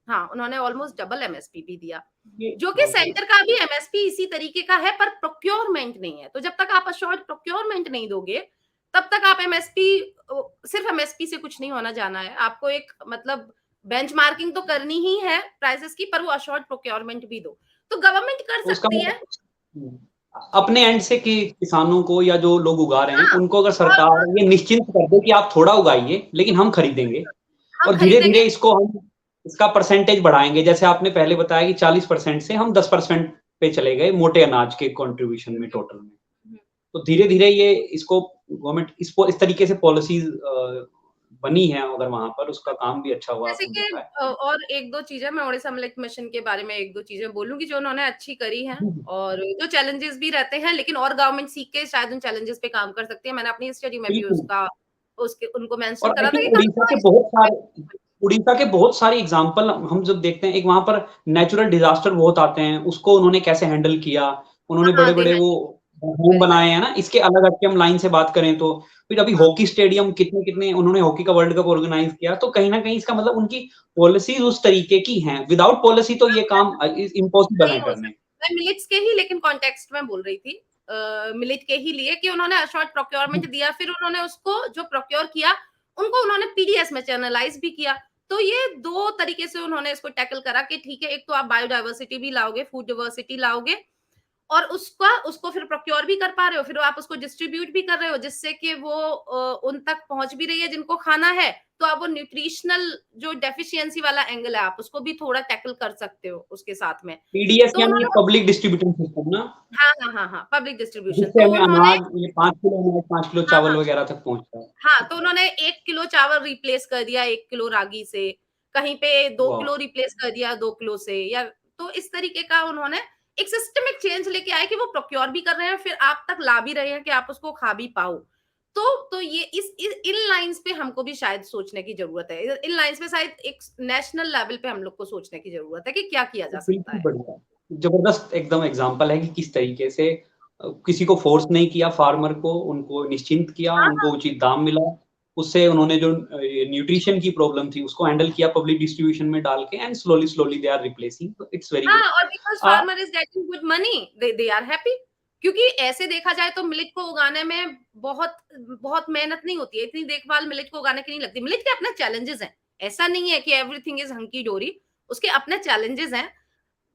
हाँ, उन्होंने ऑलमोस्ट डबल एमएसपी भी दिया। ये जो कि हाँ, सेंटर का भी एमएसपी इसी तरीके का है, पर प्रोक्योरमेंट नहीं है। तो जब तक आप अश्योर्ड प्रोक्योरमेंट नहीं दोगे, तब तक आप एमएसपी सिर्फ एमएसपी से कुछ नहीं होना जाना है। आपको एक मतलब बेंचमार्किंग तो करनी ही है प्राइसेस की, पर वो अश्योर्ड प्रोक्योरमेंट भी दो। तो गवर्नमेंट कर तो उसका सकती है। मतलब हुँ, अपने एंड से कि किसानों को या जो लोग उगा रहे हैं, हाँ, उनको अगर और सरकार ये निश्चिंत कर दे कि आप थोड़ा उगाइए, लेकिन हम खरीदेंगे हम और धीरे-धीरे खरीदेंगे। इसको हम इसका परसेंटेज बढ़ाएँगे। जैसे आपने पहले बताया कि 40% से हम 10% पे चले गए मोटे अनाज के कंट्रीब्यूशन में टोटल में। हुँ। तो धीरे-धीरे ये इसको गवर्नमेंट इसको इस तरीके से पॉलिसीज़ बनी है अगर वहाँ पर उसका काम भी अच्छा हुआ जैसे आपने कि देखा है। और 1-2 चीज़ें मैं ओडिशा मिलेट मिशन के बारे में 1-2 चीज़ें बोलूँगी जो उन्होंने अच्छी करी हैं। हुँ, हुँ। और जो चैलेंजेस भी रहते हैं, लेकिन और गवर्नमेंट सीख के शायद उन चैलेंजेस पे काम कर सकती है। मैंने अपनी स्टडी में भी बिल्कुल। उसका उसके उनको मेंशन और आई करा था थिंक कि कहाँ-कहाँ उड़ीसा के बहुत सारे एग्ज़ाम्पल हम जब देखते हैं, एक वहाँ पर नेचुरल डिज़ास्टर बहुत आते हैं, उसको उन्होंने कैसे हैंडल किया। उन्होंने हाँ, दे बड़े-बड़े हैंड वो इट होम वेरी वेल। बनाए हैं ना, इसके अलग हट के हम लाइन से बात करें तो फिर अभी हाँ, हॉकी स्टेडियम कितने-कितने उन्होंने हॉकी का वर्ल्ड कप ऑर्गेनाइज़ किया, तो कहीं न कहीं इसका मतलब उनकी पॉलिसीज़ उस तरीके की हैं। विदाउट पॉलिसी तो ये काम इम्पॉसिबल नहीं है हो करने। सकता। मैं मिलेट्स के ही लेकिन कॉन्टेक्स्ट में बोल रही थी। मिलेट के ही लिए कि उन्होंने अशोर्ट प्रोक्योरमेंट दिया, फिर उन्होंने उसको जो प्रोक्योर किया, उनको उन्होंने पीडीएस में चैनलाइज़ भी किया। तो ये 2 तरीके से उन्होंने इसको टैकल करा कि ठीक है, एक तो आप बायोडायवर्सिटी भी लाओगे, फूड डाइवर्सिटी लाओगे, और उसको फिर प्रोक्योर भी कर पा रहे हो, फिर आप उसको डिस्ट्रीब्यूट भी कर रहे हो, जिससे कि वो उन तक पहुँच भी रही है जिनको खाना है, तो आप वो न्यूट्रिशनल जो डेफिशिएंसी वाला एंगल है, आप उसको भी थोड़ा टैकल कर सकते हो उसके साथ में। पीडीएस तो यानी उन्होंने पब्लिक डिस्ट्रीब्यूशन सिस्टम ना, हाँ, हाँ, हाँ, हाँ, पब्लिक डिस्ट्रीब्यूशन। जिससे तो हमें उन्होंने अनाज, ये 5 किलो अनाज 5 किलो हाँ, चावल हाँ। वगैरह तक पहुँचता है। हाँ, तो उन्होंने 1 किलो चावल रिप्लेस कर दिया 1 किलो रागी से, कहीं पे 2 वाह! किलो रिप्लेस कर दिया 2 किलो से, या तो इस तरीके का उन्होंने एक सिस्टमिक चेंज लेके आए कि वो प्रोक्योर भी कर रहे हैं, फिर आप तक ला भी रहे हैं कि आप उसको खा भी पाओ। तो ये इन लाइन्स पे हमको भी शायद सोचने की ज़रूरत है। इन लाइन्स पे शायद एक नेशनल लेवल पे हम लोग को सोचने की ज़रूरत है कि क्या किया जा सकता बिल्कुल है। बढ़िया। ज़बरदस्त एकदम एग्ज़ाम्पल है कि किस तरीके से किसी को फ़ोर्स नहीं किया फार्मर को, उनको निश्चिंत किया, हाँ, उनको हाँ। उचित दाम मिला। उससे उन्होंने जो ये न्यूट्रिशन की प्रॉब्लम थी, उसको हैंडल किया पब्लिक डिस्ट्रीब्यूशन में डाल के and slowly, slowly they are replacing, तो इट्स वेरी गुड। हाँ, और because uh, farmer is getting good money, they are happy. क्योंकि ऐसे देखा जाए तो मिलेट को उगाने में बहुत बहुत मेहनत नहीं होती है, इतनी देखभाल मिलेट को उगाने की नहीं लगती। मिलेट के अपने चैलेंजेज़ हैं, ऐसा नहीं है कि एवरीथिंग इज़ हंकी डोरी, उसके अपने चैलेंजेज़ हैं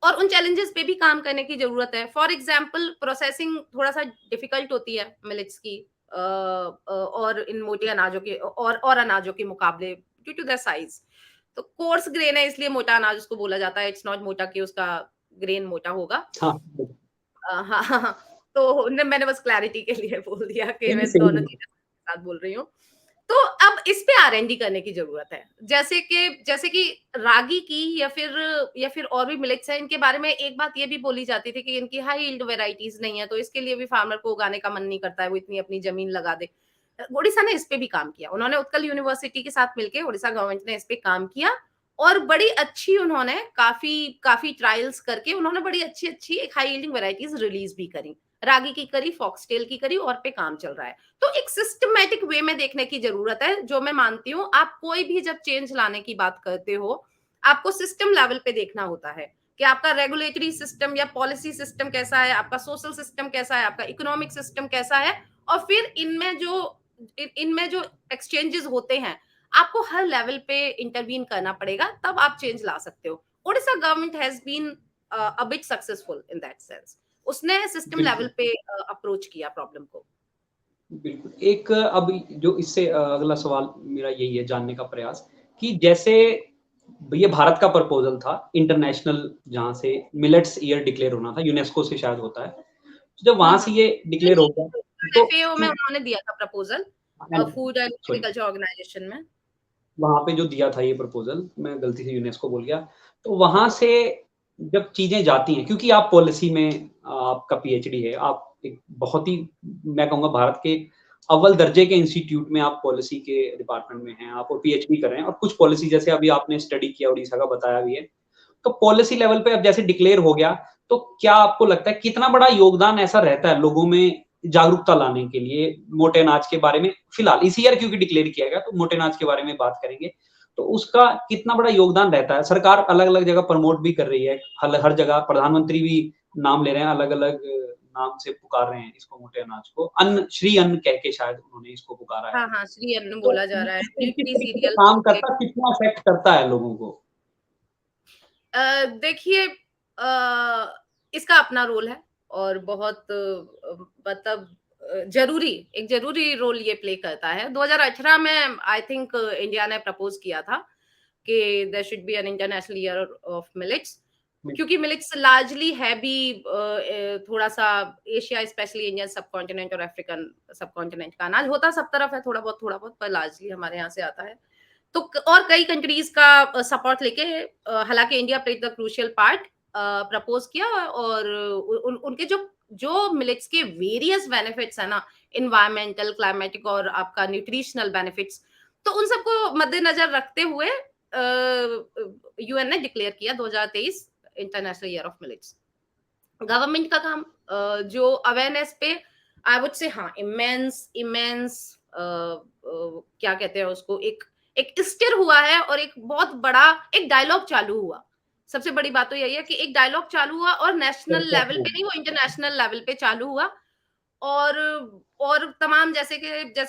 और उन चैलेंजेज़ पे भी काम करने की ज़रूरत है। फॉर एग्ज़ाम्पल प्रोसेसिंग थोड़ा-सा डिफिकल्ट होती है मिलेट्स की, और इन मोटे अनाजों के और अनाजों के मुकाबले ड्यू टू देयर साइज़। तो कोर्स ग्रेन है इसलिए मोटा अनाज उसको बोला जाता है, इट्स नॉट मोटा कि उसका ग्रेन मोटा होगा। हाँ, हाँ, हाँ, हाँ। तो न मैंने बस क्लैरिटी के लिए बोल दिया कि नहीं मैं सही दोनों है। चीज़ें साथ बोल रही हूँ। तो अब इस पे आर-एन-डी करने की ज़रूरत है। जैसे कि रागी की या फिर और भी मिलेट्स हैं, इनके बारे में एक बात ये भी बोली जाती थी कि इनकी हाई यील्ड वैराइटीज़ नहीं है, तो इसके लिए भी फार्मर को उगाने का मन नहीं करता है, वो इतनी अपनी ज़मीन लगा दे। ओडिशा ने इस पे भी काम किया। उन्होंने उत्कल यूनिवर्सिटी के साथ मिलके ओडिशा गवर्नमेंट ने इस पे काम किया और बड़ी अच्छी उन्होंने काफ़ी काफ़ी ट्रायल्स करके उन्होंने बड़ी अच्छी-अच्छी एक हाई यील्डिंग वैराइटीज़ रिलीज़ भी करी। रागी की करी, फॉक्सटेल की करी और पे काम चल रहा है। तो एक सिस्टमैटिक वे में देखने की ज़रूरत है, जो मैं मानती हूँ, आप कोई भी जब चेंज लाने की बात करते हो, आपको सिस्टम लेवल पे देखना होता है, कि आपका रेगुलेटरी सिस्टम या पॉलिसी सिस्टम कैसा है, आपका सोशल सिस्टम कैसा है, आपका इकोनॉमिक सिस्टम कैसा है और फिर इनमें जो एक्सचेंजेस होते हैं, आपको हर लेवल पे इंटरवीन करना पड़ेगा, तब आप चेंज ला सकते हो। Odisha government has been a bit successful in that sense. उसने सिस्टम लेवल बिल्कुल, पे अप्रोच किया प्रॉब्लम को। बिल्कुल। एक अब जो इससे अगला सवाल मेरा यही है जानने का प्रयास कि जैसे ये भारत का प्रपोज़ल था इंटरनेशनल, जहाँ से मिलेट्स ईयर डिक्लेयर होना था, यूनेस्को से शायद होता है। तो जब हुँ, वहाँ हुँ। से ये डिक्लेयर नहीं, हो गया, तो एफएओ में क्यों उन्होंने दिया था proposal, food and sorry, agriculture organisation में। वहाँ पे जो दिया था ये प्रपोज़ल, मैं गलती से यूनेस्को बोल गया। तो वहाँ से जब चीज़ें जाती हैं, क्योंकि आप पॉलिसी में आपका पीएचडी है, आप एक बहुत ही, मैं कहूँगा भारत के अव्वल दर्जे के इंस्टीट्यूट में आप पॉलिसी के डिपार्टमेंट में हैं, आप पीएचडी कर रहे हैं और कुछ पॉलिसी जैसे अभी आपने स्टडी किया उड़ीसा का बताया भी है। तो पॉलिसी लेवल पे अब जैसे डिक्लेयर हो गया, तो क्या आपको लगता है कितना बड़ा योगदान ऐसा रहता है लोगों में जागरूकता लाने के लिए मोटे अनाज के बारे में? फिलहाल इस ईयर क्योंकि डिक्लेयर किया गया, तो मोटे अनाज के बारे में बात करेंगे। तो उसका कितना बड़ा योगदान रहता है? सरकार अलग-अलग जगह प्रमोट भी कर रही है, हल हर जगह प्रधानमंत्री भी नाम ले रहे हैं, अलग-अलग नाम से पुकार रहे हैं इसको, मोटे अनाज को। अन्न, श्री अन्न कह के शायद उन्होंने इसको पुकारा है। हाँ, हाँ, श्री अन्न तो बोला जा ये रहा है, किस न्यूट्री तरीके से सीरियल काम करके। करता है, कितना इफ़ेक्ट करता है लोगों को? देखिए, इसका अपना रोल है और बहुत मतलब एक ज़रूरी रोल ये प्ले करता है। 2018 में आई थिंक इंडिया ने प्रपोज़ किया था कि there should be an international year of millets, क्योंकि मिलेट्स लार्जली है भी थोड़ा-सा एशिया, स्पेशली इंडियन सबकॉन्टिनेंट और अफ्रीकन सबकॉन्टिनेंट का अनाज होता सब तरफ है थोड़ा बहुत, पर लार्जली हमारे यहाँ से आता है। तो और कई कंट्रीज का सपोर्ट लेके, हालांकि India played the crucial part, propose किया और उनके जो जो मिलेट्स के वेरियस बेनिफिट्स है ना, इन्वायरमेंटल, क्लाइमेटिक और आपका न्यूट्रिशनल बेनिफिट्स, तो उन सबको मद्देनजर रखते हुए यूएन ने डिक्लेयर किया 2023 international year of millets. Government का काम जो अवेयरनेस पे, आई वुड से हाँ, इमेंस इमेंस क्या कहते हैं उसको, एक एक स्टिर हुआ है और एक बहुत बड़ा एक डायलॉग चालू हुआ। सबसे बड़ी बात तो यही है कि एक डायलॉग चालू हुआ और नेशनल लेवल पे नहीं, वो इंटरनेशनल लेवल पे चालू हुआ। और और तमाम, जैसे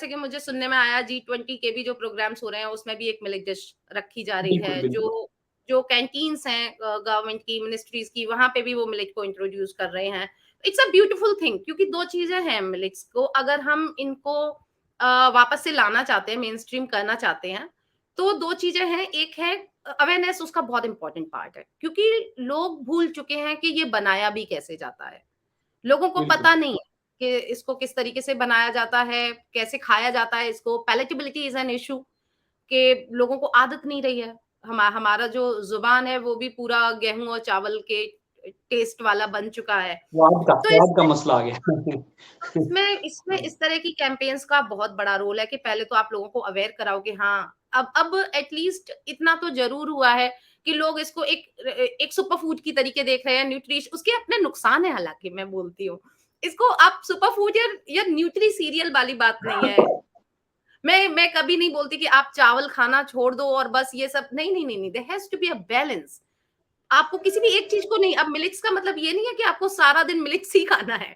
कि मुझे सुनने में आया, जी20 के भी जो प्रोग्राम्स हो रहे हैं उसमें भी एक मिलेट डिश रखी जा रही बिल्कुल, है। बिल्कुल। जो जो कैंटीन्स हैं गवर्नमेंट की, मिनिस्ट्रीज की, वहां पे भी वो मिलेट को इंट्रोड्यूस कर रहे हैं। इट्स अ ब्यूटीफुल थिंग, क्योंकि दो चीजें हैं मिलेट्स को, अगर हम इनको वापस से लाना चाहते हैं, मेन स्ट्रीम करना चाहते हैं, तो 2 चीज़ें हैं, एक है अवेयरनेस, उसका बहुत इम्पोर्टेंट पार्ट है, क्योंकि लोग भूल चुके हैं कि ये बनाया भी कैसे जाता है। लोगों को बिल्कुल। पता नहीं है कि इसको किस तरीके से बनाया जाता है, कैसे खाया जाता है इसको। पैलेटेबिलिटी इज़ एन इश्यू, कि लोगों को आदत नहीं रही है। हमारा जो ज़ुबान है वो भी पूरा गेहूँ और चावल के टेस्ट वाला बन चुका है। तो स्वाद का मसला आ गया। इसमें इसमें इस तरह की कैंपेन्स का बहुत बड़ा रोल है कि पहले तो आप लोगों को अवेयर कराओ कि हाँ, अब एटलीस्ट इतना तो ज़रूर हुआ है कि लोग इसको एक सुपर फूड की तरीके देख रहे हैं, उसके अपने नुकसान है, हालाँकि मैं बोलती हूँ। इसको आप सुपर फूड या न्यूट्री सीरियल वाली बात नहीं है। मैं कभी नहीं बोलती कि आप चावल खाना छोड़ दो और बस ये सब नहीं, नहीं, नहीं, नहीं, there has to be a balance. आपको किसी भी एक चीज़ को नहीं, अब मिलेट्स का मतलब ये नहीं है कि आपको सारा दिन मिलेट्स ही खाना है।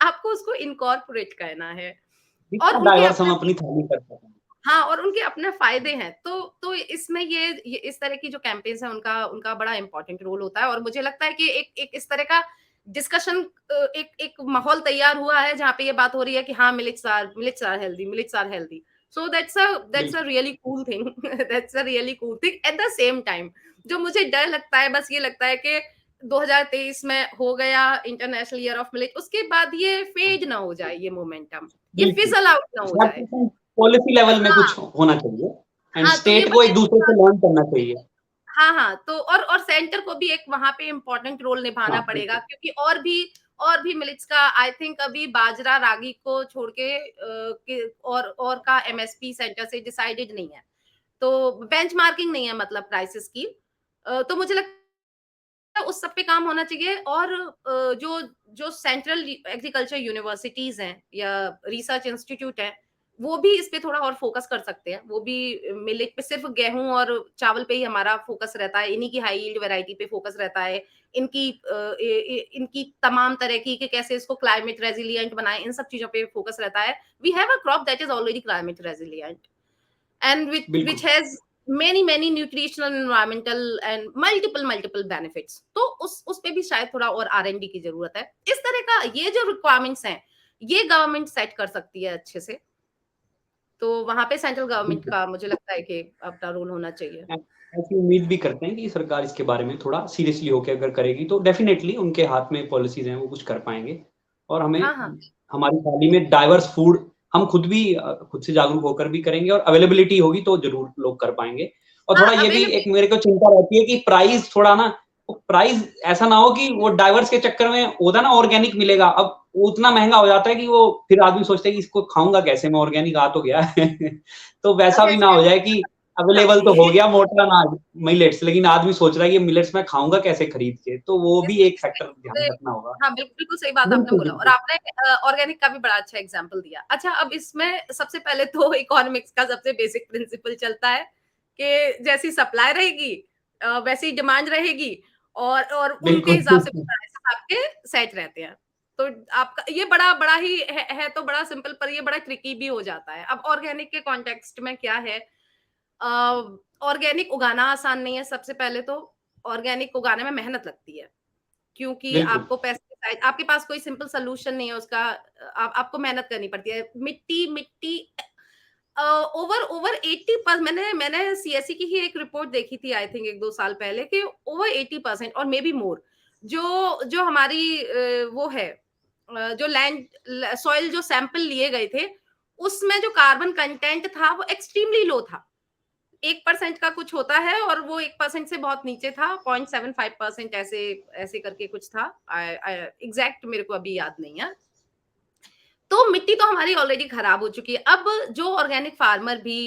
आपको उसको इनकॉर्पोरेट करना है और जितना उनके डाइवर्स अपने हम अपनी थाली कर सकें। हाँ, और उनके अपने फ़ायदे हैं। तो इसमें ये इस तरह की जो कैम्पेन्स हैं उनका उनका बड़ा इम्पोर्टेंट रोल होता है और मुझे लगता है कि एक एक इस तरह का डिस्कशन, एक एक माहौल तैयार हुआ है जहाँ पे ये बात हो रही है कि हाँ, millets are healthy, millets are healthy. So that's a बिल्कुल। Really cool thing. That's a really cool thing at the same time. जो मुझे डर लगता है, बस ये लगता है कि 2023 में हो गया इंटरनेशनल ईयर ऑफ मिलेट, उसके बाद ये फेड ना हो जाए ये मोमेंटम, ये बिल्कुल। फिज़ल आउट ना हो जाए। पॉलिसी लेवल में हाँ, कुछ होना चाहिए एंड हाँ, तो ये स्टेट को बड़ा एक दूसरे से लर्न करना चाहिए। हाँ, हाँ, तो और सेंटर को भी एक वहाँ पे इम्पोर्टेंट रोल निभाना हाँ, पड़ेगा, बिल्कुल। क्योंकि और भी मिलेट्स का आई थिंक अभी बाजरा, रागी को छोड़ के और का एमएसपी सेंटर से डिसाइडेड नहीं है। तो बेंचमार्किंग नहीं है, मतलब प्राइसेस की। तो मुझे लगता है उस सब पे काम होना चाहिए और जो जो सेंट्रल एग्रीकल्चर यूनिवर्सिटीज़ हैं या रिसर्च इंस्टीट्यूट हैं, वो भी इस पे थोड़ा और फ़ोकस कर सकते हैं। वो भी मिलेट पे, सिर्फ़ गेहूँ और चावल पे ही हमारा फ़ोकस रहता है, इन्हीं की हाई यील्ड वैरायटी पे फ़ोकस रहता है। इनकी इनकी तमाम तरह की कि कैसे इसको क्लाइमेट रेज़िलिएंट बनाएँ, इन सब चीज़ों पे फ़ोकस रहता है। We have a crop that is already climate resilient and which बिल्कुल। has many nutritional, environmental and multiple benefits। तो उस पे भी शायद थोड़ा और R&D की जरूरत है। इस तरह का ये जो रिक्वायरमेंट्स हैं, ये गवर्नमेंट सेट कर सकती है अच्छे से। तो वहां पे सेंट्रल गवर्नमेंट बिल्कुल। का मुझे लगता है कि अपना रोल होना चाहिए। ऐ ऐसी उम्मीद भी करते हैं कि सरकार इसके बारे में थोड़ा सीरियसली होके अगर करेगी तो डेफ़िनेटली उनके हाथ में पॉलिसीज़ हैं, वो कुछ कर पाएँगे और हमें हाँ, हाँ। हमारी थाली में डाइवर्स फूड हम खुद भी खुद से जागरूक होकर भी करेंगे और अवेलेबिलिटी होगी तो ज़रूर लोग कर पाएँगे। और हाँ, थोड़ा ये भी एक अवेलेबल। मेरे को चिंता रहती है कि प्राइस थोड़ा ना प्राइस ऐसा ना हो कि वो डाइवर्स के चक्कर में होता है ना ऑर्गेनिक मिलेगा, अब वो उतना महँगा हो जाता है कि वो फिर आदमी सोचता है कि इसको खाऊँगा कैसे मैं ऑर्गेनिक आ तो गया है। तो वैसा भी ना हो जाए कि अवेलेबल तो हो एग्जैक्टली। गया मोटा अनाज मिलेट्स, लेकिन आदमी सोच रहा है कि मिलेट्स मैं खाऊँगा कैसे खरीद के? तो वो भी एक इसमें फैक्टर ध्यान इसमें रखना होगा। हाँ, बिल्कुल सही बात आपने बिल्कुल, बोला और बिल्कुल। आपने ऑर्गेनिक का भी बड़ा अच्छा एग्जांपल दिया। अच्छा, अब इसमें सबसे पहले तो इकोनॉमिक्स का सबसे बेसिक प्रिंसिपल चलता है कि जैसी सप्लाई रहेगी वैसी डिमांड रहेगी और उनके बिल्कुल। हिसाब से प्राइसेस आपके सेट रहते हैं। तो आपका ये बड़ा बड़ा ही है तो बड़ा सिंपल, पर ये बड़ा ट्रिकी भी हो जाता है। अब ऑर्गेनिक के कॉन्टेक्स्ट में क्या है, ऑर्गेनिक उगाना आसान नहीं है। सबसे पहले तो ऑर्गेनिक उगाने में मेहनत लगती है, क्योंकि बिल्कुल। आपको पेस्टिसाइड, आपके पास कोई सिंपल सॉल्यूशन नहीं है उसका। आपको मेहनत करनी पड़ती है। मिट्टी मिट्टी ओवर ओवर 80% मैंने सीएससी की ही एक रिपोर्ट देखी थी आई थिंक 1-2 साल पहले, कि ओवर 80% और मे बी मोर जो जो हमारी वो है, जो सॉइल जो सैंपल लिए गए थे, उसमें जो कार्बन कंटेंट था वो एक्सट्रीमली लो था। 1% का कुछ होता है और वो 1% से बहुत नीचे था, 0.75% ऐसे ऐसे करके कुछ था। एग्जैक्ट मेरे को अभी याद नहीं है। तो मिट्टी तो हमारी ऑलरेडी खराब हो चुकी है। अब जो ऑर्गेनिक फार्मर भी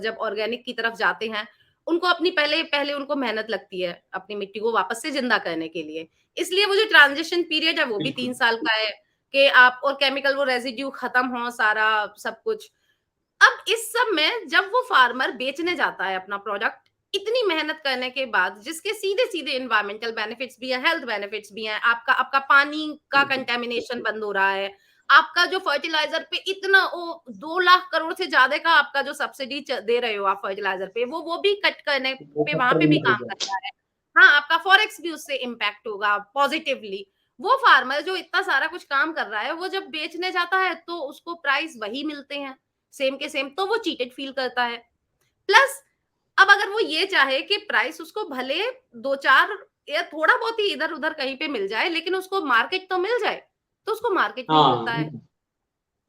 जब ऑर्गेनिक की तरफ जाते हैं, उनको अपनी पहले पहले उनको मेहनत लगती है अपनी मिट्टी को वापस से जिंदा करने के लिए। इसलिए वो जो ट्रांजिशन पीरियड है वो भी 3 बिल्कुल। साल का है, कि आप और केमिकल वो रेजिड्यू खत्म हो सारा सब कुछ। अब इस सब में जब वो फार्मर बेचने जाता है अपना प्रोडक्ट, इतनी मेहनत करने के बाद, जिसके सीधे-सीधे एनवायरमेंटल बेनिफिट्स भी हैं, हेल्थ बेनिफिट्स भी हैं, आपका आपका पानी का बिल्कुल। कंटामिनेशन बंद हो रहा है, आपका जो फर्टिलाइज़र पे इतना वो 2 लाख करोड़ से ज़्यादा का आपका जो सब्सिडी दे रहे हो आप फर्टिलाइज़र पे, वो भी कट करने वो पे वहाँ फैक्टर पे भी रिमूव हो काम गया। कर रहा है। हाँ, आपका फॉरेक्स भी उससे इम्पैक्ट होगा पॉजिटिवली। वो फार्मर जो इतना सारा कुछ काम कर रहा है, वो जब बेचने जाता है तो उसको प्राइस वही मिलते हैं, सेम के सेम, तो वो चीटेड फील करता है। प्लस अब अगर वो ये चाहे कि प्राइस उसको भले 2-4 या थोड़ा बहुत ही इधर-उधर कहीं पे मिल जाए, लेकिन उसको मार्केट तो मिल जाए, तो उसको मार्केट नहीं मिलता हाँ, है।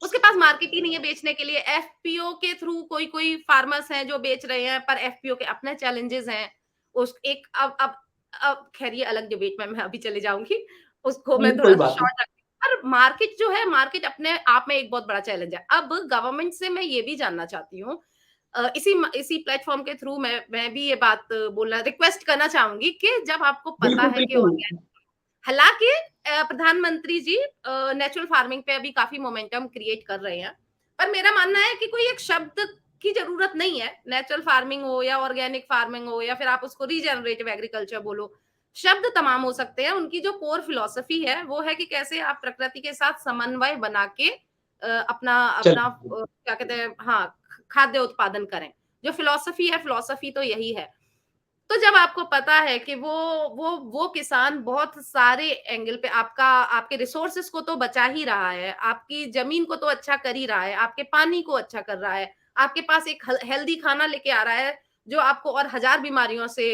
उसके पास मार्केट ही नहीं है बेचने के लिए। एफपीओ के थ्रू कोई-कोई फार्मर्स हैं जो बेच रहे हैं, पर एफपीओ के अपने चैलेंजेस हैं। उस एक अब खैर ये अलग डिबेट में मैं अभी चली जाऊँगी। उसको मैं कोई थोड़ा-सा बात नहीं। शॉर्ट रखती हूँ। पर मार्केट जो है, मार्केट अपने आप में एक बहुत बड़ा चैलेंज है। अब गवर्नमेंट से मैं ये भी जानना चाहती हूँ, इसी प्लेटफ़ॉर्म के थ्रू मैं भी ये बात बोलना रिक्वेस्ट करना चाहूँगी कि जब आपको पता बिल्कुल, है कि बिल्कुल। ऑर्गेनिक, हालाँकि प्रधानमंत्री जी नेचुरल फार्मिंग पे अभी काफ़ी मोमेंटम क्रिएट कर रहे हैं। पर मेरा मानना है कि कोई एक शब्द की ज़रूरत नहीं है। नेचुरल फार्मिंग हो या ऑर्गेनिक फार्मिंग हो या फिर आप उसको रीजेनरेटिव एग्रीकल्चर बोलो। शब्द तमाम हो सकते हैं। उनकी जो कोर फिलॉसफी है, वो है कि कैसे आप प्रकृति के साथ समन्वय बना के अपना चल अपना क्या कहते हैं, हाँ, खाद्य उत्पादन करें। जो फिलॉसफी है, फिलॉसफी तो यही है। तो जब आपको पता है कि वो किसान बहुत सारे एंगल पे आपके रिसोर्सेज को तो बचा ही रहा है, आपकी जमीन को तो अच्छा कर ही रहा है, आपके पानी को अच्छा कर रहा है, आपके पास एक हेल्दी खाना लेके आ रहा है, जो आपको और हजार बीमारियों से